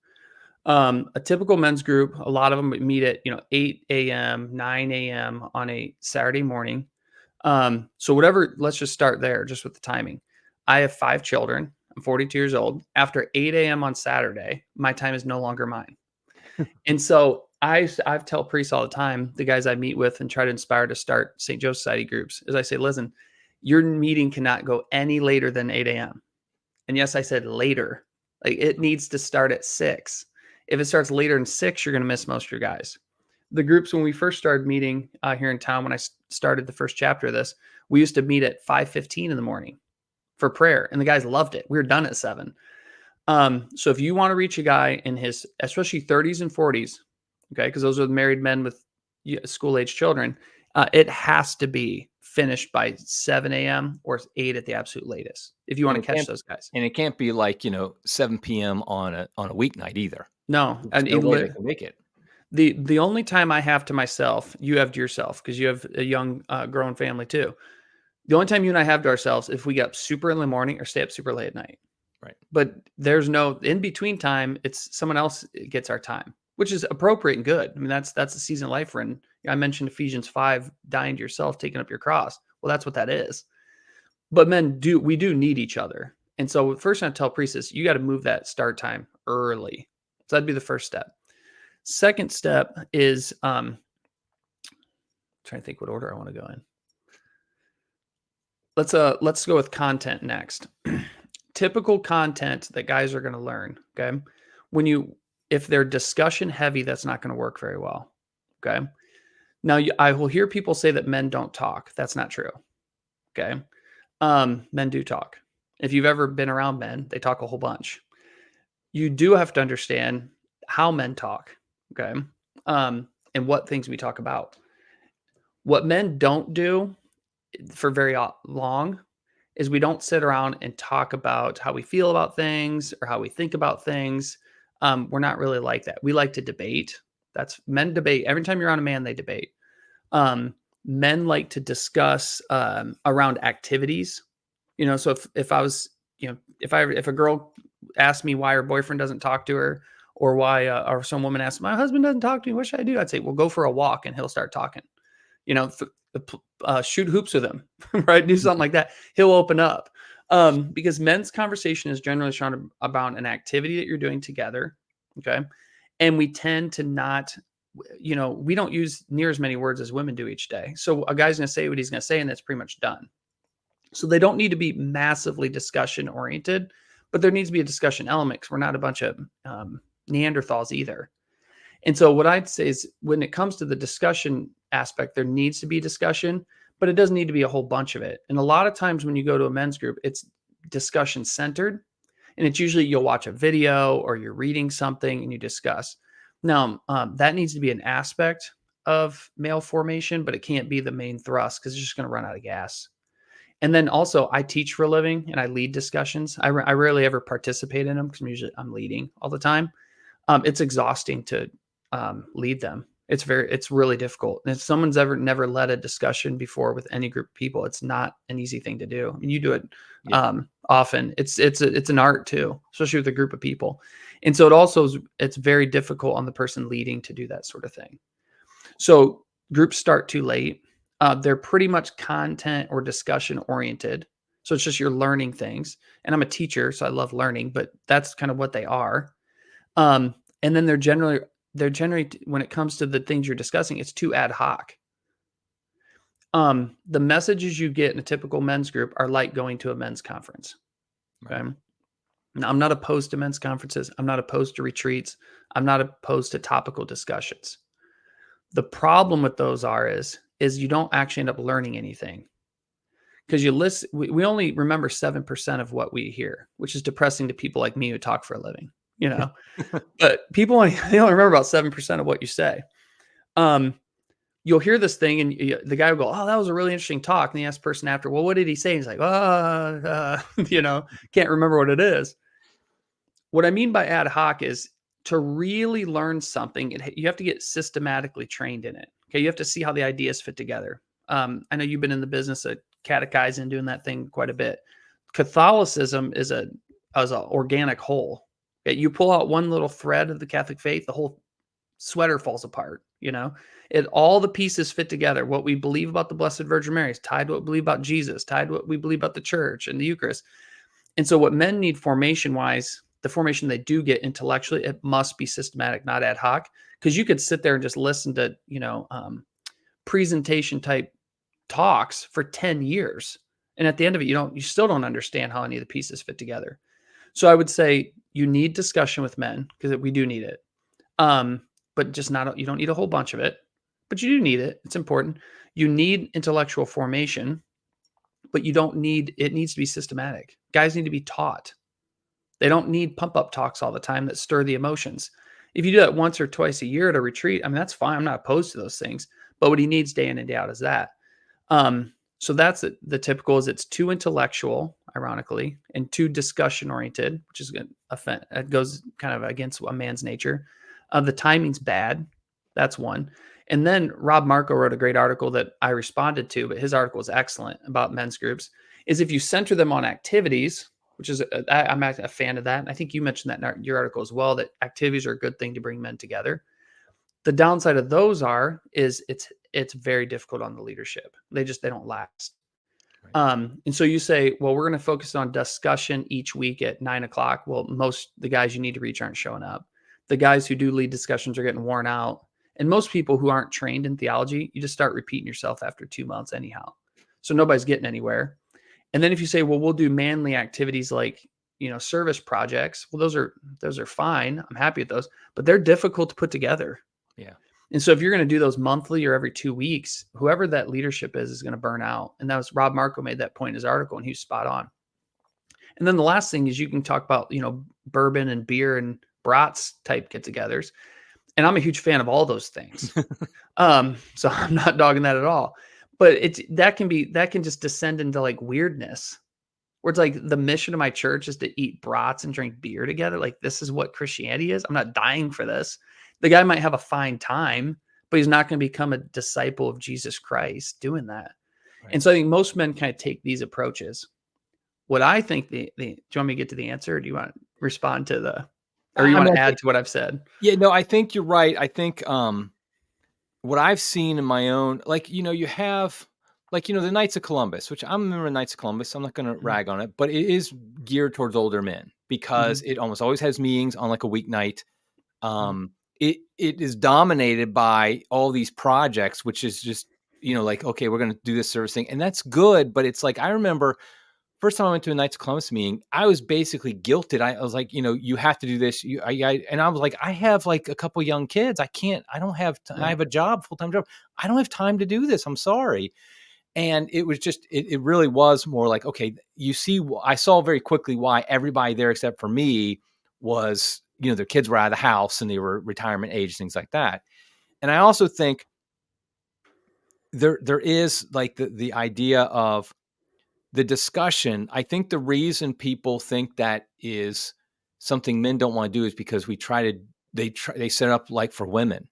A typical men's group, a lot of them meet at, 8 a.m., 9 a.m. on a Saturday morning. So whatever, let's just start there, just with the timing. I have 5 children. I'm 42 years old. After 8 a.m. on Saturday, my time is no longer mine. And so I tell priests all the time, the guys I meet with and try to inspire to start St. Joe Society groups, is I say, listen, your meeting cannot go any later than 8 a.m. And yes, I said later. Like, it needs to start at 6. If it starts later than 6, you're going to miss most of your guys. The groups, when we first started meeting here in town, when I started the first chapter of this, we used to meet at 5:15 in the morning for prayer, and the guys loved it. We were done at 7. So if you want to reach a guy in his, especially 30s and 40s, okay, because those are the married men with school-age children, it has to be finished by 7 a.m. or 8 at the absolute latest if you want to catch those guys. And it can't be like 7 p.m. on a weeknight either. No, there's no way they can make it. The only time I have to myself, you have to yourself, because you have a young growing family too. The only time you and I have to ourselves if we get up super in the morning or stay up super late at night. Right. But there's no in between time. It's someone else gets our time, which is appropriate and good. I mean, that's the season of life we're in. I mentioned Ephesians 5, dying to yourself, taking up your cross. Well, that's what that is. But we do need each other. And so first I tell priests is you got to move that start time early. So that'd be the first step. Second step is trying to think what order I want to go in. Let's go with content next. Typical content that guys are going to learn. Okay. If they're discussion heavy, that's not going to work very well. Okay. Now I will hear people say that men don't talk. That's not true. Okay. Men do talk. If you've ever been around men, they talk a whole bunch. You do have to understand how men talk. Okay. And what things we talk about. What men don't do for very long is we don't sit around and talk about how we feel about things or how we think about things. We're not really like that. We like to debate. Men debate. Every time you're on a man, they debate. Men like to discuss around activities. So if I was, if a girl asked me why her boyfriend doesn't talk to her, or why, or some woman asks, my husband doesn't talk to me, what should I do? I'd say, well, go for a walk and he'll start talking. Shoot hoops with him, right? Do something like that. He'll open up. Because men's conversation is generally about an activity that you're doing together. Okay. And we tend to not, we don't use near as many words as women do each day. So a guy's going to say what he's going to say, and that's pretty much done. So they don't need to be massively discussion oriented, but there needs to be a discussion element, because we're not a bunch of Neanderthals either. And so what I'd say is when it comes to the discussion aspect, there needs to be discussion, but it doesn't need to be a whole bunch of it. And a lot of times when you go to a men's group, it's discussion centered. And it's usually you'll watch a video or you're reading something and you discuss. Now, that needs to be an aspect of male formation, but it can't be the main thrust, because it's just going to run out of gas. And then also I teach for a living and I lead discussions. I rarely ever participate in them because usually I'm leading all the time. It's exhausting to lead them. It's really difficult. And if someone's never led a discussion before with any group of people, it's not an easy thing to do. I mean, you do it often. It's an art too, especially with a group of people. And so it's very difficult on the person leading to do that sort of thing. So groups start too late. They're pretty much content or discussion oriented. So it's just you're learning things. And I'm a teacher, so I love learning, but that's kind of what they are. And then they're generally, when it comes to the things you're discussing, it's too ad hoc. The messages you get in a typical men's group are like going to a men's conference. Okay. Right. Now, I'm not opposed to men's conferences. I'm not opposed to retreats. I'm not opposed to topical discussions. The problem with those is you don't actually end up learning anything, because you listen. We only remember 7% of what we hear, which is depressing to people like me who talk for a living, but people they only remember about 7% of what you say. You'll hear this thing and the guy will go, "Oh, that was a really interesting talk." And the ask person after, "Well, what did he say?" He's like, can't remember what it is. What I mean by ad hoc is, to really learn something, you have to get systematically trained in it. Okay. You have to see how the ideas fit together. I know you've been in the business of catechizing, doing that thing quite a bit. Catholicism is an organic whole. Okay? You pull out one little thread of the Catholic faith, the whole sweater falls apart. All the pieces fit together. What we believe about the Blessed Virgin Mary is tied to what we believe about Jesus, tied to what we believe about the church and the Eucharist. And so what men need formation wise, the formation they do get intellectually, it must be systematic, not ad hoc. Because you could sit there and just listen to, presentation type talks for 10 years. And at the end of it, you still don't understand how any of the pieces fit together. So I would say you need discussion with men, because we do need it. But you don't need a whole bunch of it, but you do need it. It's important. You need intellectual formation, but it needs to be systematic. Guys need to be taught. They don't need pump up talks all the time that stir the emotions. If you do that once or twice a year at a retreat, I mean, that's fine. I'm not opposed to those things, but what he needs day in and day out is that. So that's it. The typical is it's too intellectual, ironically, and too discussion oriented, which is it goes kind of against a man's nature. The timing's bad. That's one. And then Rob Marco wrote a great article that I responded to, but his article is excellent about men's groups, is if you center them on activities, which is, I'm a fan of that. And I think you mentioned that in your article as well, that activities are a good thing to bring men together. The downside of those is it's very difficult on the leadership. They don't last. Right. And so you say, well, we're going to focus on discussion each week at 9:00. Well, most the guys you need to reach aren't showing up. The guys who do lead discussions are getting worn out. And most people who aren't trained in theology, you just start repeating yourself after 2 months anyhow. So nobody's getting anywhere. And then if you say, well, we'll do manly activities like, service projects. Well, those are fine. I'm happy with those, but they're difficult to put together. Yeah. And so if you're going to do those monthly or every 2 weeks, whoever that leadership is going to burn out. And that was Rob Marco made that point in his article, and he was spot on. And then the last thing is you can talk about, bourbon and beer and brats type get-togethers. And I'm a huge fan of all those things. So I'm not dogging that at all. But that can just descend into like weirdness, where it's like the mission of my church is to eat brats and drink beer together. Like, this is what Christianity is. I'm not dying for this. The guy might have a fine time, but he's not going to become a disciple of Jesus Christ doing that. Right. And so I think most men kind of take these approaches. What I think do you want me to get to the answer, or do you want to respond to or you want to add to what I've said? Yeah, no, I think you're right. I think, what I've seen in my own, you have, the Knights of Columbus, which I'm a member of Knights of Columbus. I'm not going to rag on it, but it is geared towards older men, because it almost always has meetings on like a weeknight. It is dominated by all these projects, which is just, okay, we're going to do this service thing. And that's good. But it's like, I remember first time I went to a Knights of Columbus meeting, I was basically guilted. I was like, you have to do this. And I was like, I have like a couple young kids. I don't have, I have a job, full-time job. I don't have time to do this. I'm sorry. And it was just, it really was more like, okay, I saw very quickly why everybody there except for me was, their kids were out of the house and they were retirement age, things like that. And I also think there is like the idea of the discussion. I think the reason people think that is something men don't want to do is because they set up like for women.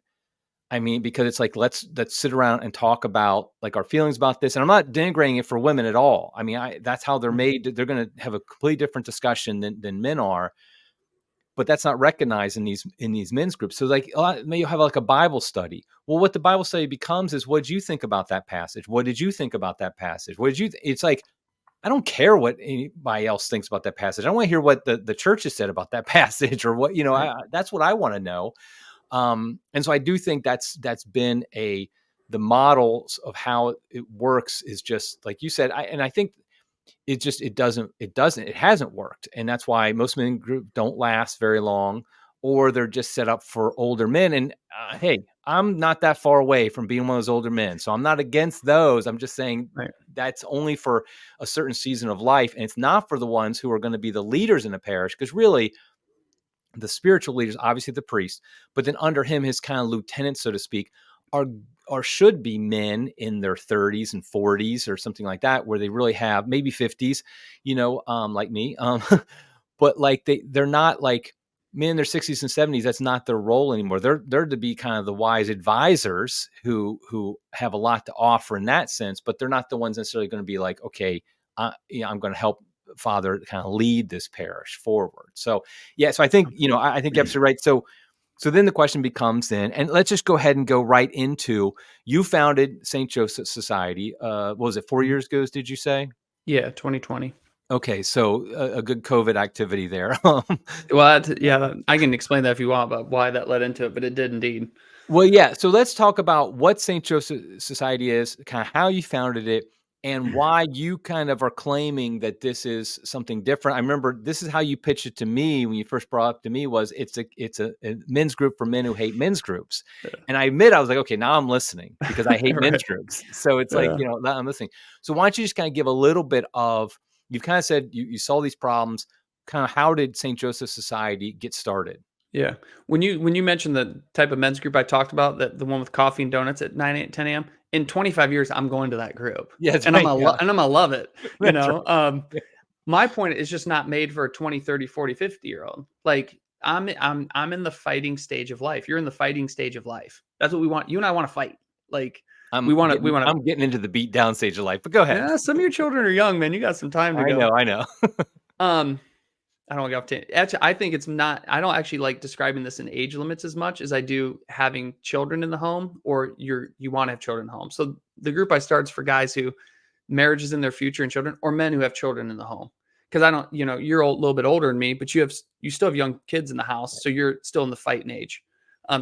I mean, because it's like, let's sit around and talk about like our feelings about this. And I'm not denigrating it for women at all. I mean, that's how they're made. They're going to have a completely different discussion than men are, but that's not recognized in these men's groups. So like maybe you'll have like a Bible study. Well, what the Bible study becomes is, what did you think about that passage? What did you think about that passage? What did you, it's like, I don't care what anybody else thinks about that passage. I don't want to hear what the church has said about that passage, or what, Right. that's what I want to know. And so I do think that's been the models of how it works is just like you said. I think it hasn't worked. And that's why most men group don't last very long, or they're just set up for older men. And hey, I'm not that far away from being one of those older men. So I'm not against those. I'm just saying Right. that's only for a certain season of life. And it's not for the ones who are going to be the leaders in a parish, because really the spiritual leaders, obviously the priest, but then under him, his kind of lieutenants, so to speak, are or should be men in their 30s and 40s or something like that, where they really have maybe 50s, like me. But like they're not like men in their 60s and 70s. That's not their role anymore. They're to be kind of the wise advisors who have a lot to offer in that sense, but they're not the ones necessarily going to be like, okay, I'm going to help Father kind of lead this parish forward. So yeah, so I think I think you're absolutely right. So then the question becomes then, and let's just go ahead and go right into, you founded St. Joseph's Society. What was it, 4 years ago, did you say? Yeah, 2020. Okay, so a good COVID activity there. Well, yeah, I can explain that if you want about why that led into it, but it did indeed. Well, yeah. So let's talk about what St. Joseph Society is, kind of how you founded it, and why you kind of are claiming that this is something different. I remember this is how you pitched it to me when you first brought it up to me, was it's a men's group for men who hate men's groups. And I admit, I was like, okay, now I'm listening, because I hate men's Right. groups. So it's like, Yeah. now I'm listening. So why don't you just kind of give a little bit of, you've kind of said you saw these problems, kind of how did St. Joseph Society get started? Yeah. When you mentioned the type of men's group I talked about, that the one with coffee and donuts at 9, 8, 10 a.m., in 25 years, I'm going to that group. Yeah, that's And right. Yeah, I'm gonna love it. You that's know, right. my point is just not made for a 20, 30, 40, 50-year-old. Like I'm in the fighting stage of life. You're in the fighting stage of life. That's what we want. You and I want to fight. Like we want to. I'm getting into the beat down stage of life, but go ahead. Yeah, some of your children are young, man. You got some time to I go. know, I know. Um, I don't want to go off to actually. I think it's not. I don't actually like describing this in age limits as much as I do having children in the home, or you want to have children in the home. So the group I start is for guys who marriage is in their future and children, or men who have children in the home. Because I don't, you're a little bit older than me, but you still have young kids in the house, so you're still in the fighting age.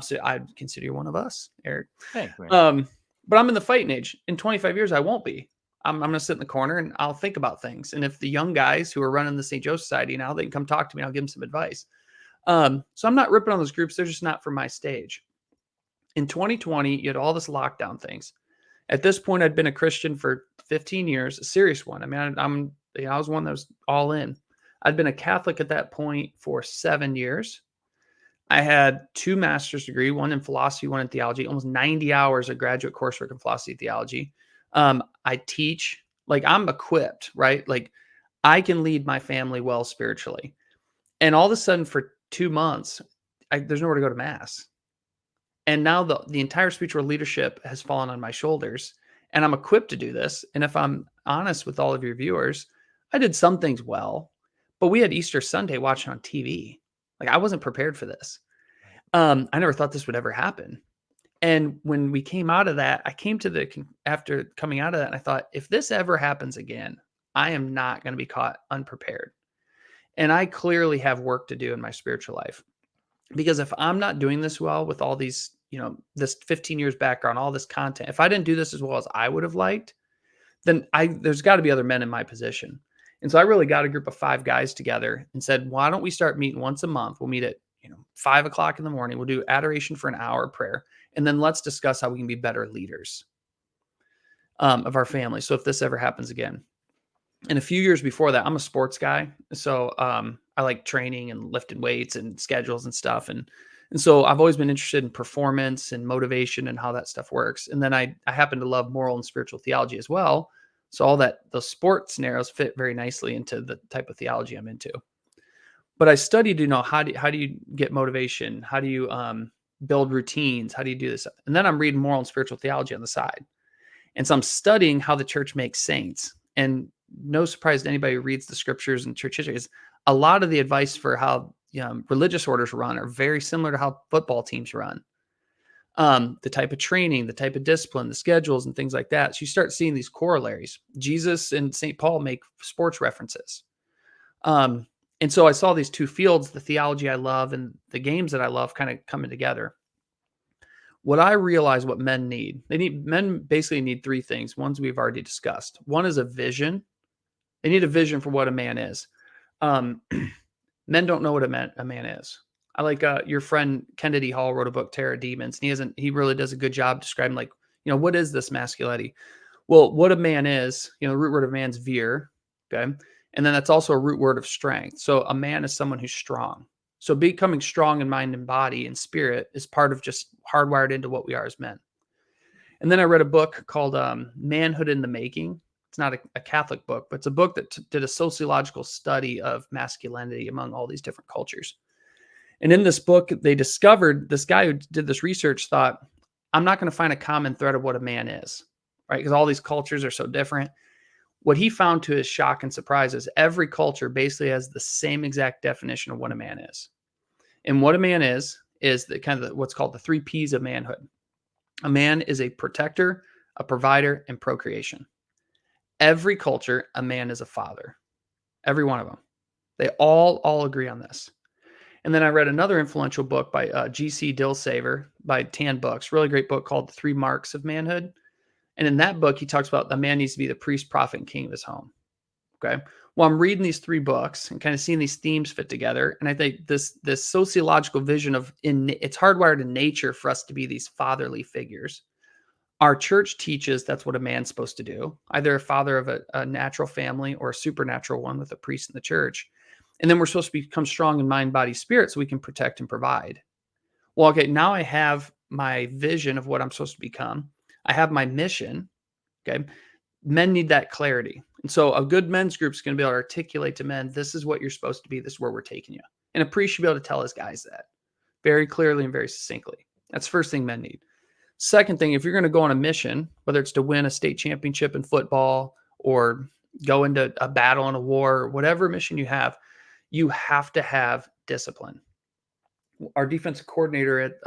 So I'd consider you one of us, Eric. Thanks, man. But I'm in the fighting age. In 25 years, I won't be. I'm going to sit in the corner and I'll think about things. And if the young guys who are running the St. Joe Society now, they can come talk to me, I'll give them some advice. So I'm not ripping on those groups. They're just not for my stage. In 2020, you had all this lockdown things. At this point, I'd been a Christian for 15 years, a serious one. I mean, I was one that was all in. I'd been a Catholic at that point for 7 years. I had 2 master's degree, one in philosophy, one in theology, almost 90 hours of graduate coursework in philosophy and theology. I teach, like I'm equipped, right? Like I can lead my family well spiritually. And all of a sudden for 2 months, there's nowhere to go to mass. And now the entire spiritual leadership has fallen on my shoulders, and I'm equipped to do this. And if I'm honest with all of your viewers, I did some things well, but we had Easter Sunday watching on TV. Like I wasn't prepared for this. I never thought this would ever happen. And when we came out of that, I came to after coming out of that, and I thought, if this ever happens again, I am not going to be caught unprepared. And I clearly have work to do in my spiritual life, because if I'm not doing this well with all these, this 15 years background, all this content, if I didn't do this as well as I would have liked, then there's got to be other men in my position. And so I really got a group of 5 guys together and said, why don't we start meeting once a month? We'll meet at 5 o'clock in the morning. We'll do adoration for an hour of prayer. And then let's discuss how we can be better leaders of our family. So if this ever happens again. And a few years before that, I'm a sports guy. So I like training and lifting weights and schedules and stuff. And so I've always been interested in performance and motivation and how that stuff works. And then I happen to love moral and spiritual theology as well. So all those sports scenarios fit very nicely into the type of theology I'm into. But I studied, how do you get motivation? How do you build routines? How do you do this? And then I'm reading moral and spiritual theology on the side. And so I'm studying how the church makes saints. And no surprise to anybody who reads the scriptures and church history is a lot of the advice for how religious orders run are very similar to how football teams run. The type of training, the type of discipline, the schedules, and things like that. So you start seeing these corollaries. Jesus and St. Paul make sports references. And so I saw these two fields, the theology I love and the games that I love, kind of coming together. What I realize what men need, men basically need three things. Ones we've already discussed. One is a vision. They need a vision for what a man is. Men don't know what a man is. I like your friend Kennedy Hall wrote a book, Terror Demons, and he really does a good job describing, like, what is this masculinity? Well, what a man is, the root word of man's vir, okay? And then that's also a root word of strength. So a man is someone who's strong. So becoming strong in mind and body and spirit is part of just hardwired into what we are as men. And then I read a book called Manhood in the Making. It's not a Catholic book, but it's a book that did a sociological study of masculinity among all these different cultures. And in this book, they discovered, this guy who did this research thought, I'm not going to find a common thread of what a man is, right? Because all these cultures are so different. What he found, to his shock and surprise, is every culture basically has the same exact definition of what a man is. And what a man is the kind of what's called the 3 P's of manhood. A man is a protector, a provider, and procreation. Every culture, a man is a father. Every one of them. They all agree on this. And then I read another influential book by G.C. Dillsaver by Tan Books, really great book called The 3 Marks of Manhood. And in that book, he talks about the man needs to be the priest, prophet, and king of his home. Okay. Well, I'm reading these 3 books and kind of seeing these themes fit together. And I think this sociological vision of it's hardwired in nature for us to be these fatherly figures. Our church teaches that's what a man's supposed to do, either a father of a natural family or a supernatural one with a priest in the church. And then we're supposed to become strong in mind, body, spirit so we can protect and provide. Well, okay, now I have my vision of what I'm supposed to become. I have my mission. Okay. Men need that clarity. And so a good men's group is going to be able to articulate to men, this is what you're supposed to be. This is where we're taking you. And a priest should be able to tell his guys that very clearly and very succinctly. That's the first thing men need. Second thing, if you're going to go on a mission, whether it's to win a state championship in football or go into a battle in a war, whatever mission you have to have discipline. Our defensive coordinator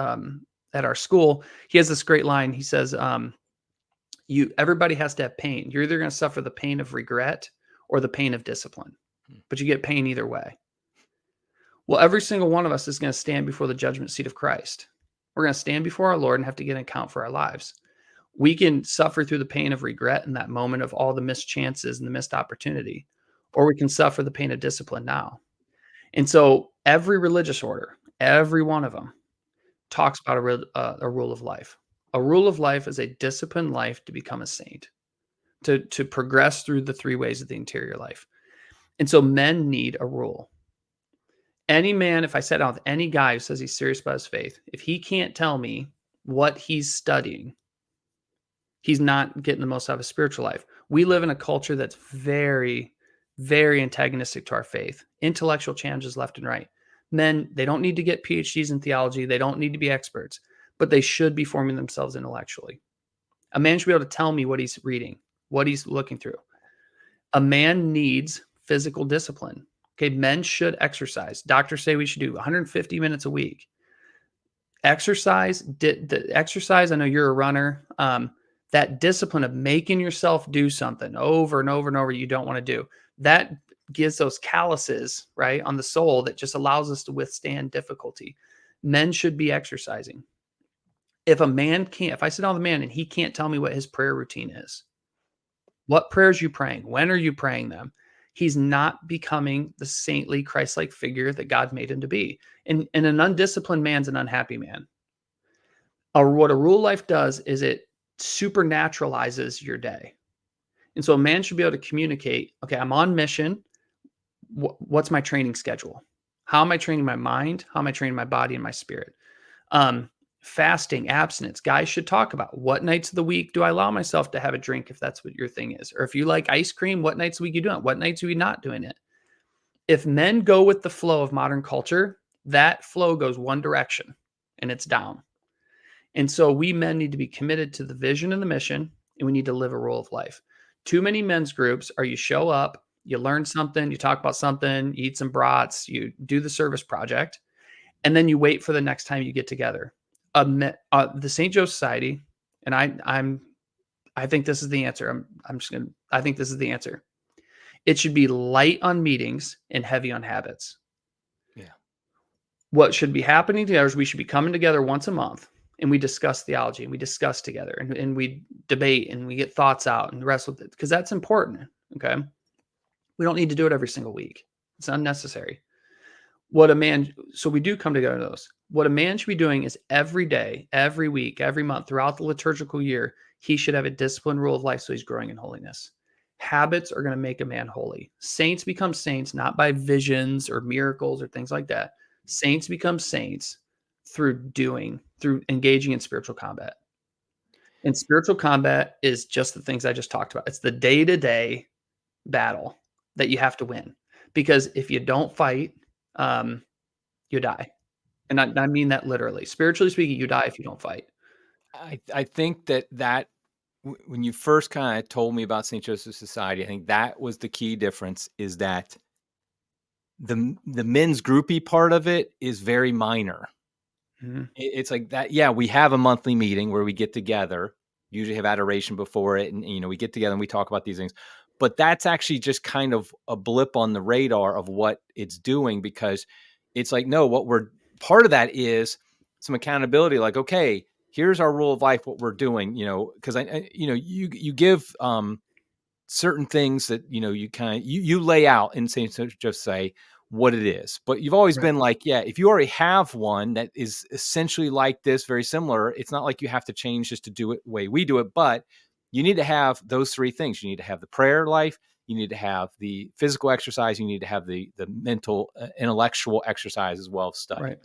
at our school, he has this great line. He says, everybody has to have pain. You're either going to suffer the pain of regret or the pain of discipline, but you get pain either way. Well, every single one of us is going to stand before the judgment seat of Christ. We're going to stand before our Lord and have to give an account for our lives. We can suffer through the pain of regret in that moment of all the missed chances and the missed opportunity, or we can suffer the pain of discipline now. And so every religious order, every one of them, talks about a rule of life. A rule of life is a disciplined life to become a saint, to progress through the 3 ways of the interior life. And so men need a rule. Any man, if I sat down with any guy who says he's serious about his faith, if he can't tell me what he's studying, he's not getting the most out of his spiritual life. We live in a culture that's very, very antagonistic to our faith. Intellectual challenges left and right. Men, they don't need to get PhDs in theology. They don't need to be experts, but they should be forming themselves intellectually. A man should be able to tell me what he's reading, what he's looking through. A man needs physical discipline. Okay, men should exercise. Doctors say we should do 150 minutes a week. Exercise, I know you're a runner. That discipline of making yourself do something over and over and over you don't want to do, that gives those calluses, right, on the soul that just allows us to withstand difficulty. Men should be exercising. If I sit down with a man and he can't tell me what his prayer routine is, what prayers are you praying? When are you praying them? He's not becoming the saintly Christ-like figure that God made him to be. And an undisciplined man's an unhappy man. What a rule life does is it supernaturalizes your day. And so a man should be able to communicate, okay, I'm on mission. What's my training schedule? How am I training my mind? How am I training my body and my spirit? Fasting, abstinence. Guys should talk about what nights of the week do I allow myself to have a drink if that's what your thing is. Or if you like ice cream, what nights of the week you doing it? What nights are we not doing it? If men go with the flow of modern culture, that flow goes one direction. and it's down. And so we men need to be committed to the vision and the mission, and we need to live a rule of life. Too many men's groups are you show up, you learn something, you talk about something, you eat some brats, you do the service project, and then you wait for the next time you get together. The St. Joe Society, and I think this is the answer. I think this is the answer. It should be light on meetings and heavy on habits. Yeah. What should be happening together is we should be coming together once a month, and we discuss theology, and we discuss together, and we debate, and we get thoughts out and wrestle with it, because that's important. Okay. We don't need to do it every single week. It's unnecessary. So we do come together to those. What a man should be doing is every day, every week, every month, throughout the liturgical year, he should have a disciplined rule of life so he's growing in holiness. Habits are going to make a man holy. Saints become saints not by visions or miracles or things like that. Saints become saints through engaging in spiritual combat. And spiritual combat is just the things I just talked about. It's the day-to-day battle that you have to win. Because if you don't fight, you die. And I mean that literally. Spiritually speaking, you die if you don't fight. I think that when you first kind of told me about St. Joseph's Society, I think that was the key difference, is that the men's groupie part of it is very minor. Mm-hmm. It's like that. Yeah, we have a monthly meeting where we get together, usually have adoration before it. And, we get together and we talk about these things. But that's actually just kind of a blip on the radar of what it's doing, because it's like, no, part of that is some accountability. Like, okay, here's our rule of life, what we're doing, because you give certain things that, you lay out in St. Just say what it is, but you've always been like, yeah, if you already have one that is essentially like this, very similar, it's not like you have to change just to do it the way we do it, but you need to have those three things. You need to have the prayer life, you need to have the physical exercise, you need to have the mental, intellectual exercise as well as study. Right.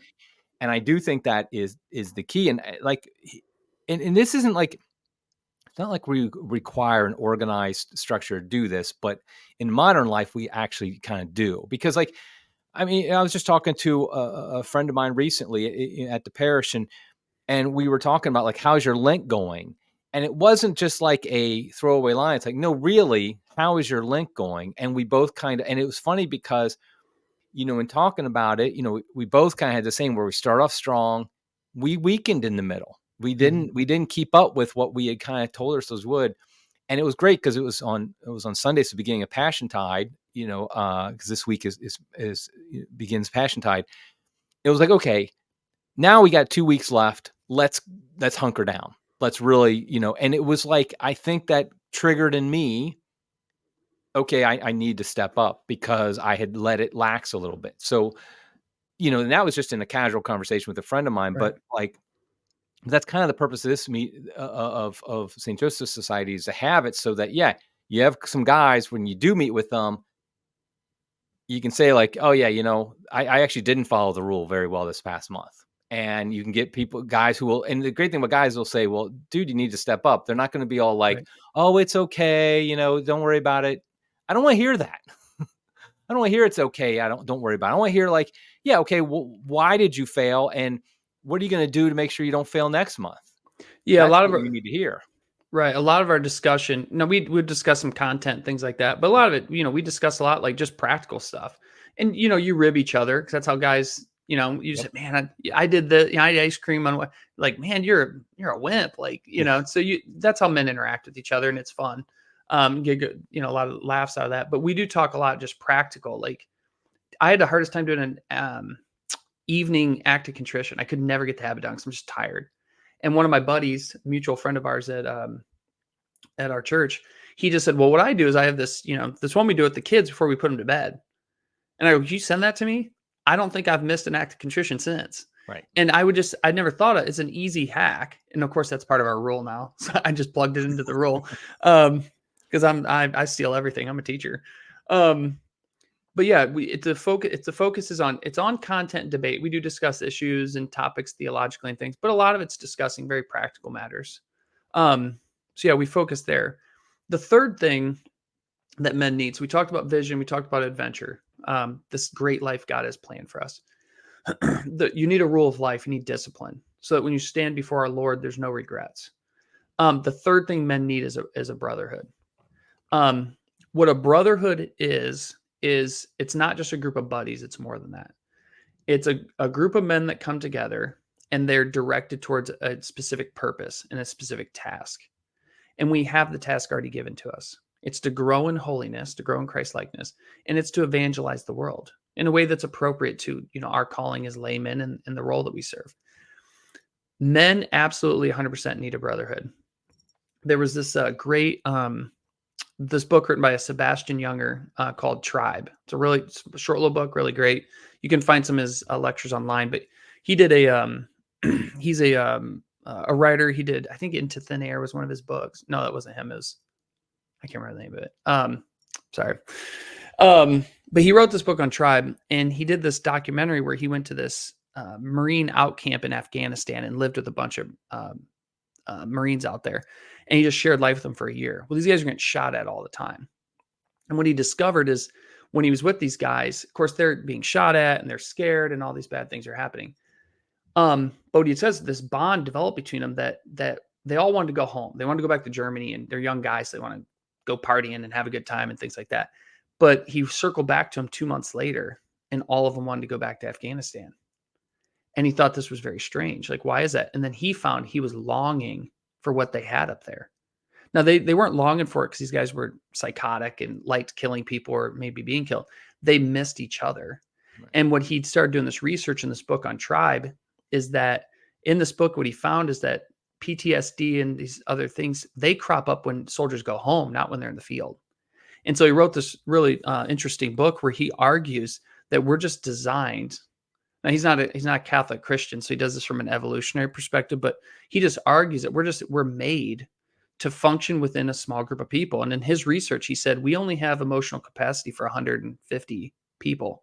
And I do think that is the key. And like, and this isn't like, it's not like we require an organized structure to do this, but in modern life, we actually kind of do. Because like, I was just talking to a friend of mine recently at the parish, and we were talking about like, how's your Lent going? And it wasn't just like a throwaway line. It's like, no, really, how is your Lent going? And we both kind of, and it was funny because, in talking about it, we both kind of had the same, where we start off strong, we weakened in the middle. We didn't keep up with what we had kind of told ourselves would. And it was great because it was on Sunday, so the beginning of Passiontide, because this week begins Passiontide. It was like, okay, now we got 2 weeks left. Let's hunker down. Let's really, and it was like, I think that triggered in me, okay, I need to step up, because I had let it lax a little bit. So, and that was just in a casual conversation with a friend of mine, right. But like, that's kind of the purpose of this of St. Joseph's Society, is to have it so that, yeah, you have some guys, when you do meet with them, you can say like, oh yeah, I actually didn't follow the rule very well this past month. And you can get guys who will, and the great thing about guys will say, well, dude, you need to step up. They're not going to be all like, right. Oh, it's okay. Don't worry about it. I don't want to hear that. I don't want to hear it's okay. Don't worry about it. I want to hear like, yeah, okay, well, why did you fail? And what are you going to do to make sure you don't fail next month? Yeah. That's a lot of you need to hear. Right. A lot of our discussion, we would discuss some content, things like that. But a lot of it, we discuss a lot, like just practical stuff. And, you rib each other, because that's how guys, you say, man, I did I had ice cream on, like, man, you're a wimp. Like, so that's how men interact with each other, and it's fun. Get good, a lot of laughs out of that. But we do talk a lot just practical. Like, I had the hardest time doing an evening act of contrition. I could never get the habit down because I'm just tired. And one of my buddies, a mutual friend of ours at our church, he just said, well, what I do is I have this, this one we do with the kids before we put them to bed. And I go, could you send that to me? I don't think I've missed an act of contrition since. Right. And I never thought it's an easy hack. And of course, that's part of our rule now. So I just plugged it into the rule. Because I steal everything. I'm a teacher. But yeah, the focus is on content and debate. We do discuss issues and topics theologically and things, but a lot of it's discussing very practical matters. So yeah, we focus there. The third thing that men need, so we talked about vision, we talked about adventure, this great life God has planned for us. You need a rule of life, you need discipline. so that when you stand before our Lord, there's no regrets. The third thing men need is a brotherhood. What a brotherhood is it's not just a group of buddies. It's more than that. It's a group of men that come together and they're directed towards a specific purpose and a specific task. And we have the task already given to us. It's to grow in holiness, to grow in Christ-likeness, and it's to evangelize the world in a way that's appropriate to, our calling as laymen and the role that we serve. Men absolutely 100% need a brotherhood. There was this great this book written by a Sebastian Younger called Tribe. It's a really short little book, really great. You can find some of his lectures online, but he did he's a writer. He did, I think, Into Thin Air was one of his books. No, that wasn't him. It was, I can't remember the name of it. Sorry. But he wrote this book on Tribe, and he did this documentary where he went to this Marine out camp in Afghanistan and lived with a bunch of Marines out there. And he just shared life with them for a year. Well, these guys are getting shot at all the time. And what he discovered is when he was with these guys, of course, they're being shot at and they're scared and all these bad things are happening. But what he says, this bond developed between them that they all wanted to go home. They wanted to go back to Germany, and they're young guys. So they want to go partying and have a good time and things like that. But he circled back to him 2 months later, and all of them wanted to go back to Afghanistan. And he thought this was very strange. Like, why is that? And then he found he was longing for what they had up there. Now, they weren't longing for it because these guys were psychotic and liked killing people or maybe being killed. They missed each other. Right. And what he started doing this research in this book on Tribe is that in this book, what he found is that PTSD and these other things, they crop up when soldiers go home, not when they're in the field. And so he wrote this really interesting book where he argues that we're just designed. Now, he's not a Catholic Christian, so he does this from an evolutionary perspective, but he just argues that we're made to function within a small group of people. And in his research, he said, we only have emotional capacity for 150 people.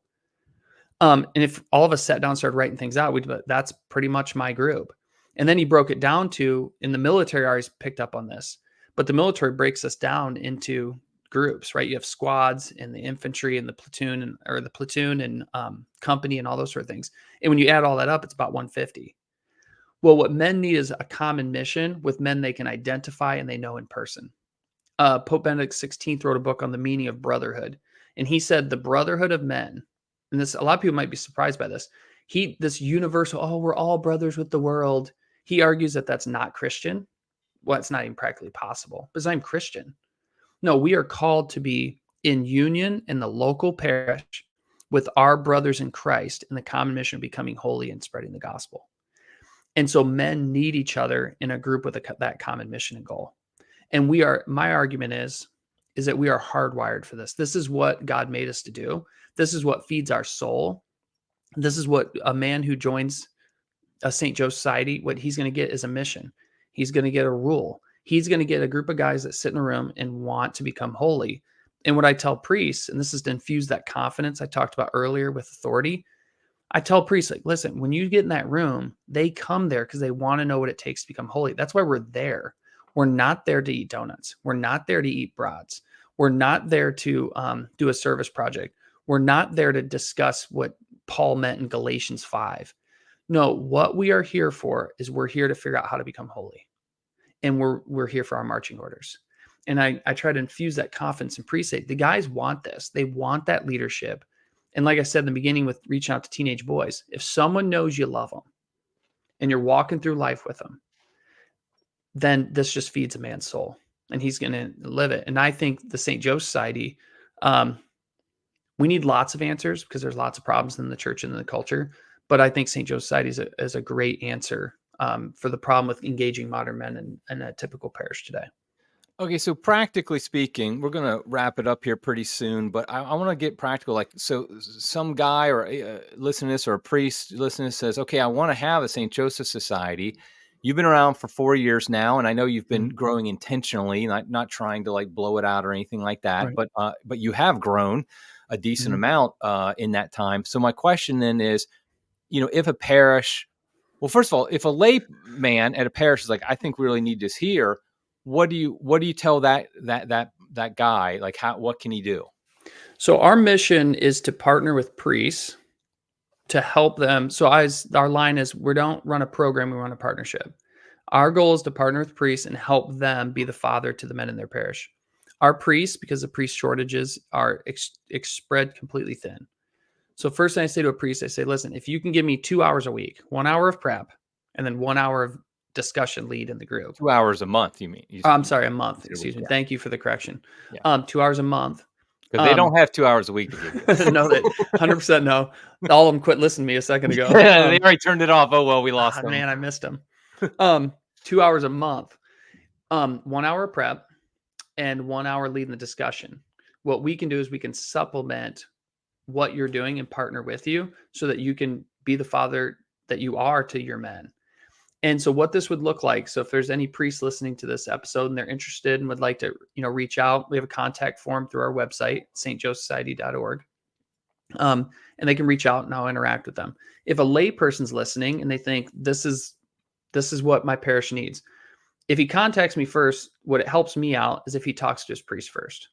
And if all of us sat down and started writing things out, that's pretty much my group. And then he broke it down to, in the military always picked up on this, but the military breaks us down into groups, right? You have squads and the infantry and the platoon and company and all those sort of things. And when you add all that up, it's about 150. Well, what men need is a common mission with men they can identify and they know in person. Pope Benedict XVI wrote a book on the meaning of brotherhood. And he said the brotherhood of men, and this, a lot of people might be surprised by this. This universal, we're all brothers with the world. He argues that that's not Christian. Well, it's not even practically possible because I'm Christian. No, we are called to be in union in the local parish with our brothers in Christ in the common mission of becoming holy and spreading the gospel. And so men need each other in a group with that common mission and goal. And my argument is that we are hardwired for this. This is what God made us to do. This is what feeds our soul. This is what a man who joins a St. Joe Society, what he's going to get is a mission. He's going to get a rule. He's going to get a group of guys that sit in a room and want to become holy. And what I tell priests, and this is to infuse that confidence I talked about earlier with authority, I tell priests, like, listen, when you get in that room, they come there because they want to know what it takes to become holy. That's why we're there. We're not there to eat donuts. We're not there to eat brats. We're not there to do a service project. We're not there to discuss what Paul meant in Galatians 5. No, what we are here for is we're here to figure out how to become holy. And we're here for our marching orders. And I try to infuse that confidence in priests. The guys want this. They want that leadership. And like I said in the beginning with reaching out to teenage boys, if someone knows you love them and you're walking through life with them, then this just feeds a man's soul and he's going to live it. And I think the St. Joe Society, we need lots of answers because there's lots of problems in the church and in the culture. But I think St. Joe Society is a great answer for the problem with engaging modern men in a typical parish today. Okay, so practically speaking, we're going to wrap it up here pretty soon, but I want to get practical. Like, so some guy or listening to this or a priest listening to this says, okay, I want to have a St. Joseph Society. You've been around for 4 years now, and I know you've been growing intentionally, not trying to like blow it out or anything like that, right. But you have grown a decent amount in that time. So my question then is, if a parish, well, first of all, if a lay man at a parish is like, I think we really need this here, what do you tell that guy? Like, what can he do? So our mission is to partner with priests to help them. So our line is, we don't run a program, we run a partnership. Our goal is to partner with priests and help them be the father to the men in their parish. Our priests, because the priest shortages are spread completely thin. So first thing I say to a priest, I say, listen, if you can give me 2 hours a week, 1 hour of prep, and then 1 hour of discussion lead in the group. 2 hours a month, you mean? I'm sorry, a month. Excuse me. Yeah. Thank you for the correction. Yeah. 2 hours a month. Because they don't have 2 hours a week to give you. No, 100% no. All of them quit listening to me a second ago. They already turned it off. Oh, well, we lost them. Man, I missed them. 2 hours a month. 1 hour of prep and 1 hour leading the discussion. What we can do is we can supplement what you're doing and partner with you so that you can be the father that you are to your men. And so what this would look like, so if there's any priests listening to this episode and they're interested and would like to, reach out, we have a contact form through our website, stjoesociety.org. And they can reach out and I'll interact with them. If a lay person's listening and they think this is what my parish needs, if he contacts me first, what it helps me out is if he talks to his priest first.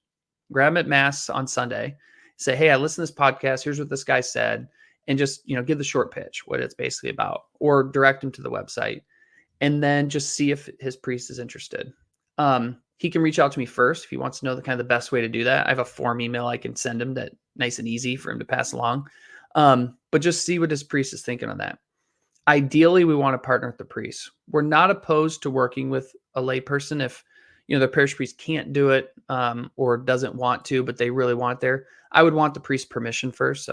Grab him at Mass on Sunday, say, hey, I listened to this podcast. Here's what this guy said. And just, give the short pitch, what it's basically about, or direct him to the website, and then just see if his priest is interested. He can reach out to me first if he wants to know the kind of the best way to do that. I have a form email I can send him that nice and easy for him to pass along. But just see what his priest is thinking on that. Ideally, we want to partner with the priest. We're not opposed to working with a lay person if, the parish priest can't do it or doesn't want to, but they really want it there. I would want the priest's permission first.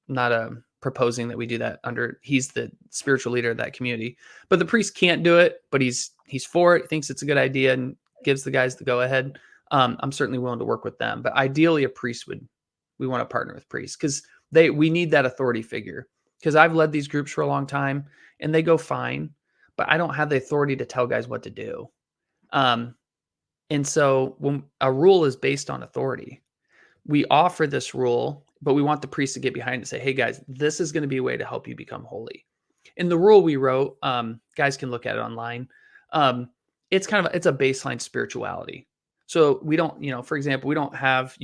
Not proposing that we do that he's the spiritual leader of that community, but the priest can't do it, but he's for it, thinks it's a good idea and gives the guys the go ahead. I'm certainly willing to work with them, but ideally we want to partner with priests because we need that authority figure, because I've led these groups for a long time and they go fine, but I don't have the authority to tell guys what to do. And so when a rule is based on authority, we offer this rule, but we want the priest to get behind it and say, hey guys, this is going to be a way to help you become holy. In the rule we wrote, guys can look at it online. It's a baseline spirituality. So we don't, for example, you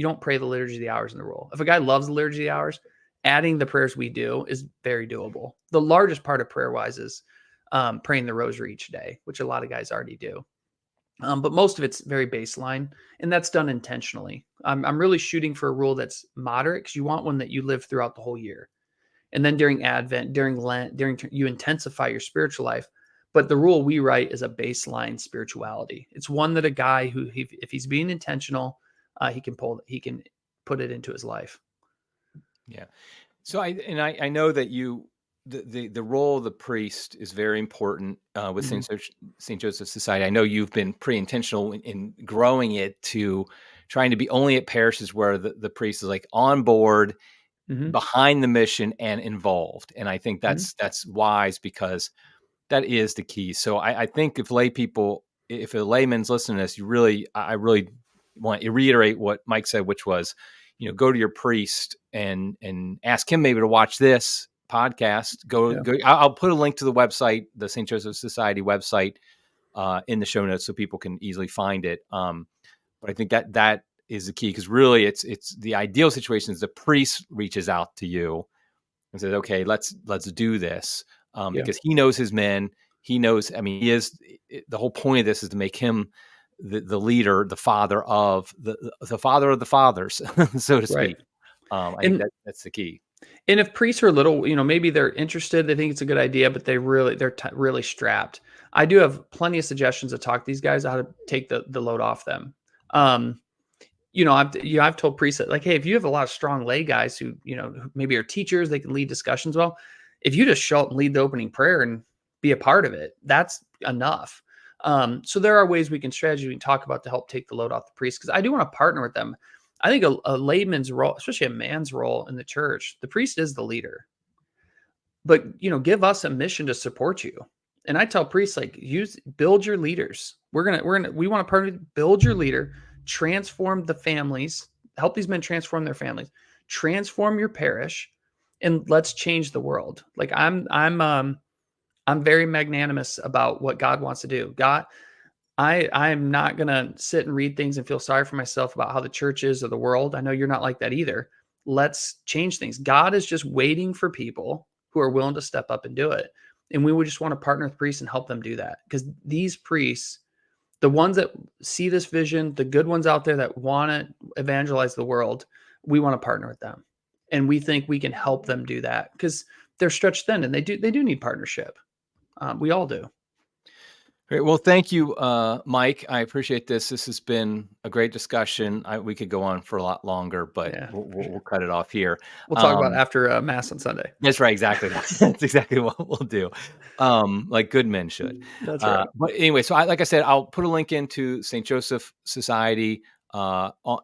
don't pray the liturgy of the hours in the rule. If a guy loves the liturgy of the hours, adding the prayers we do is very doable. The largest part of prayer wise is praying the rosary each day, which a lot of guys already do. But most of it's very baseline, and that's done intentionally. I'm really shooting for a rule that's moderate, because you want one that you live throughout the whole year. And then during Advent, during Lent, you intensify your spiritual life. But the rule we write is a baseline spirituality. It's one that a guy who, if he's being intentional, he can put it into his life. Yeah. So I know that the role of the priest is very important with St. Joseph's Society. I know you've been pretty intentional in growing it to trying to be only at parishes where the priest is like on board, behind the mission and involved. And I think that's wise, because that is the key. So I think if a layman's listening to this, I really want to reiterate what Mike said, which was, go to your priest and ask him maybe to watch this podcast. Go. I'll put a link to the website, the St. Joseph Society website, in the show notes so people can easily find it. But I think that is the key, because really it's the ideal situation is the priest reaches out to you and says, okay, let's do this. Because he knows his men. He knows, the whole point of this is to make him the leader, the father of the father of the fathers, so to speak. I think that's the key. And if priests are little, maybe they're interested, they think it's a good idea, but they're really strapped. I do have plenty of suggestions to talk to these guys how to take the load off them. I've told priests that, like, hey, if you have a lot of strong lay guys who, maybe are teachers, they can lead discussions well. If you just show up and lead the opening prayer and be a part of it, that's enough. So there are ways we can talk about to help take the load off the priest, because I do want to partner with them. I think a layman's role, especially a man's role in the church, the priest is the leader. But, give us a mission to support you. And I tell priests, like, build your leaders. We want to partner, build your leader, transform the families, help these men transform their families, transform your parish, and let's change the world. Like, I'm very magnanimous about what God wants to do. I am not going to sit and read things and feel sorry for myself about how the church is or the world. I know you're not like that either. let's change things. God is just waiting for people who are willing to step up and do it. And we would just want to partner with priests and help them do that. Because these priests, the ones that see this vision, the good ones out there that want to evangelize the world, we want to partner with them. And we think we can help them do that because they're stretched thin and they do need partnership. We all do. Great. Well, thank you, Mike. I appreciate this. This has been a great discussion. We could go on for a lot longer, but Yeah. we'll cut it off here. We'll talk about after Mass on Sunday. That's right. Exactly. That's exactly what we'll do. Like good men should. That's right. But anyway, so like I said, I'll put a link into St. Joseph Society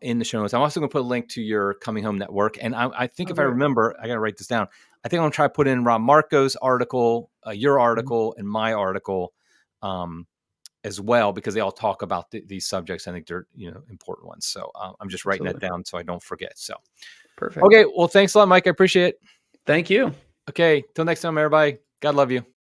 in the show notes. I'm also going to put a link to your Coming Home Network. And I think if I remember, I got to write this down. I think I'm going to try to put in Rob Marco's article, your article, and my article as well, because they all talk about these subjects. I think they're important ones. So I'm just writing that down so I don't forget. So perfect. Okay. Well, thanks a lot, Mike. I appreciate it. Thank you. Okay. Till next time, everybody. God love you.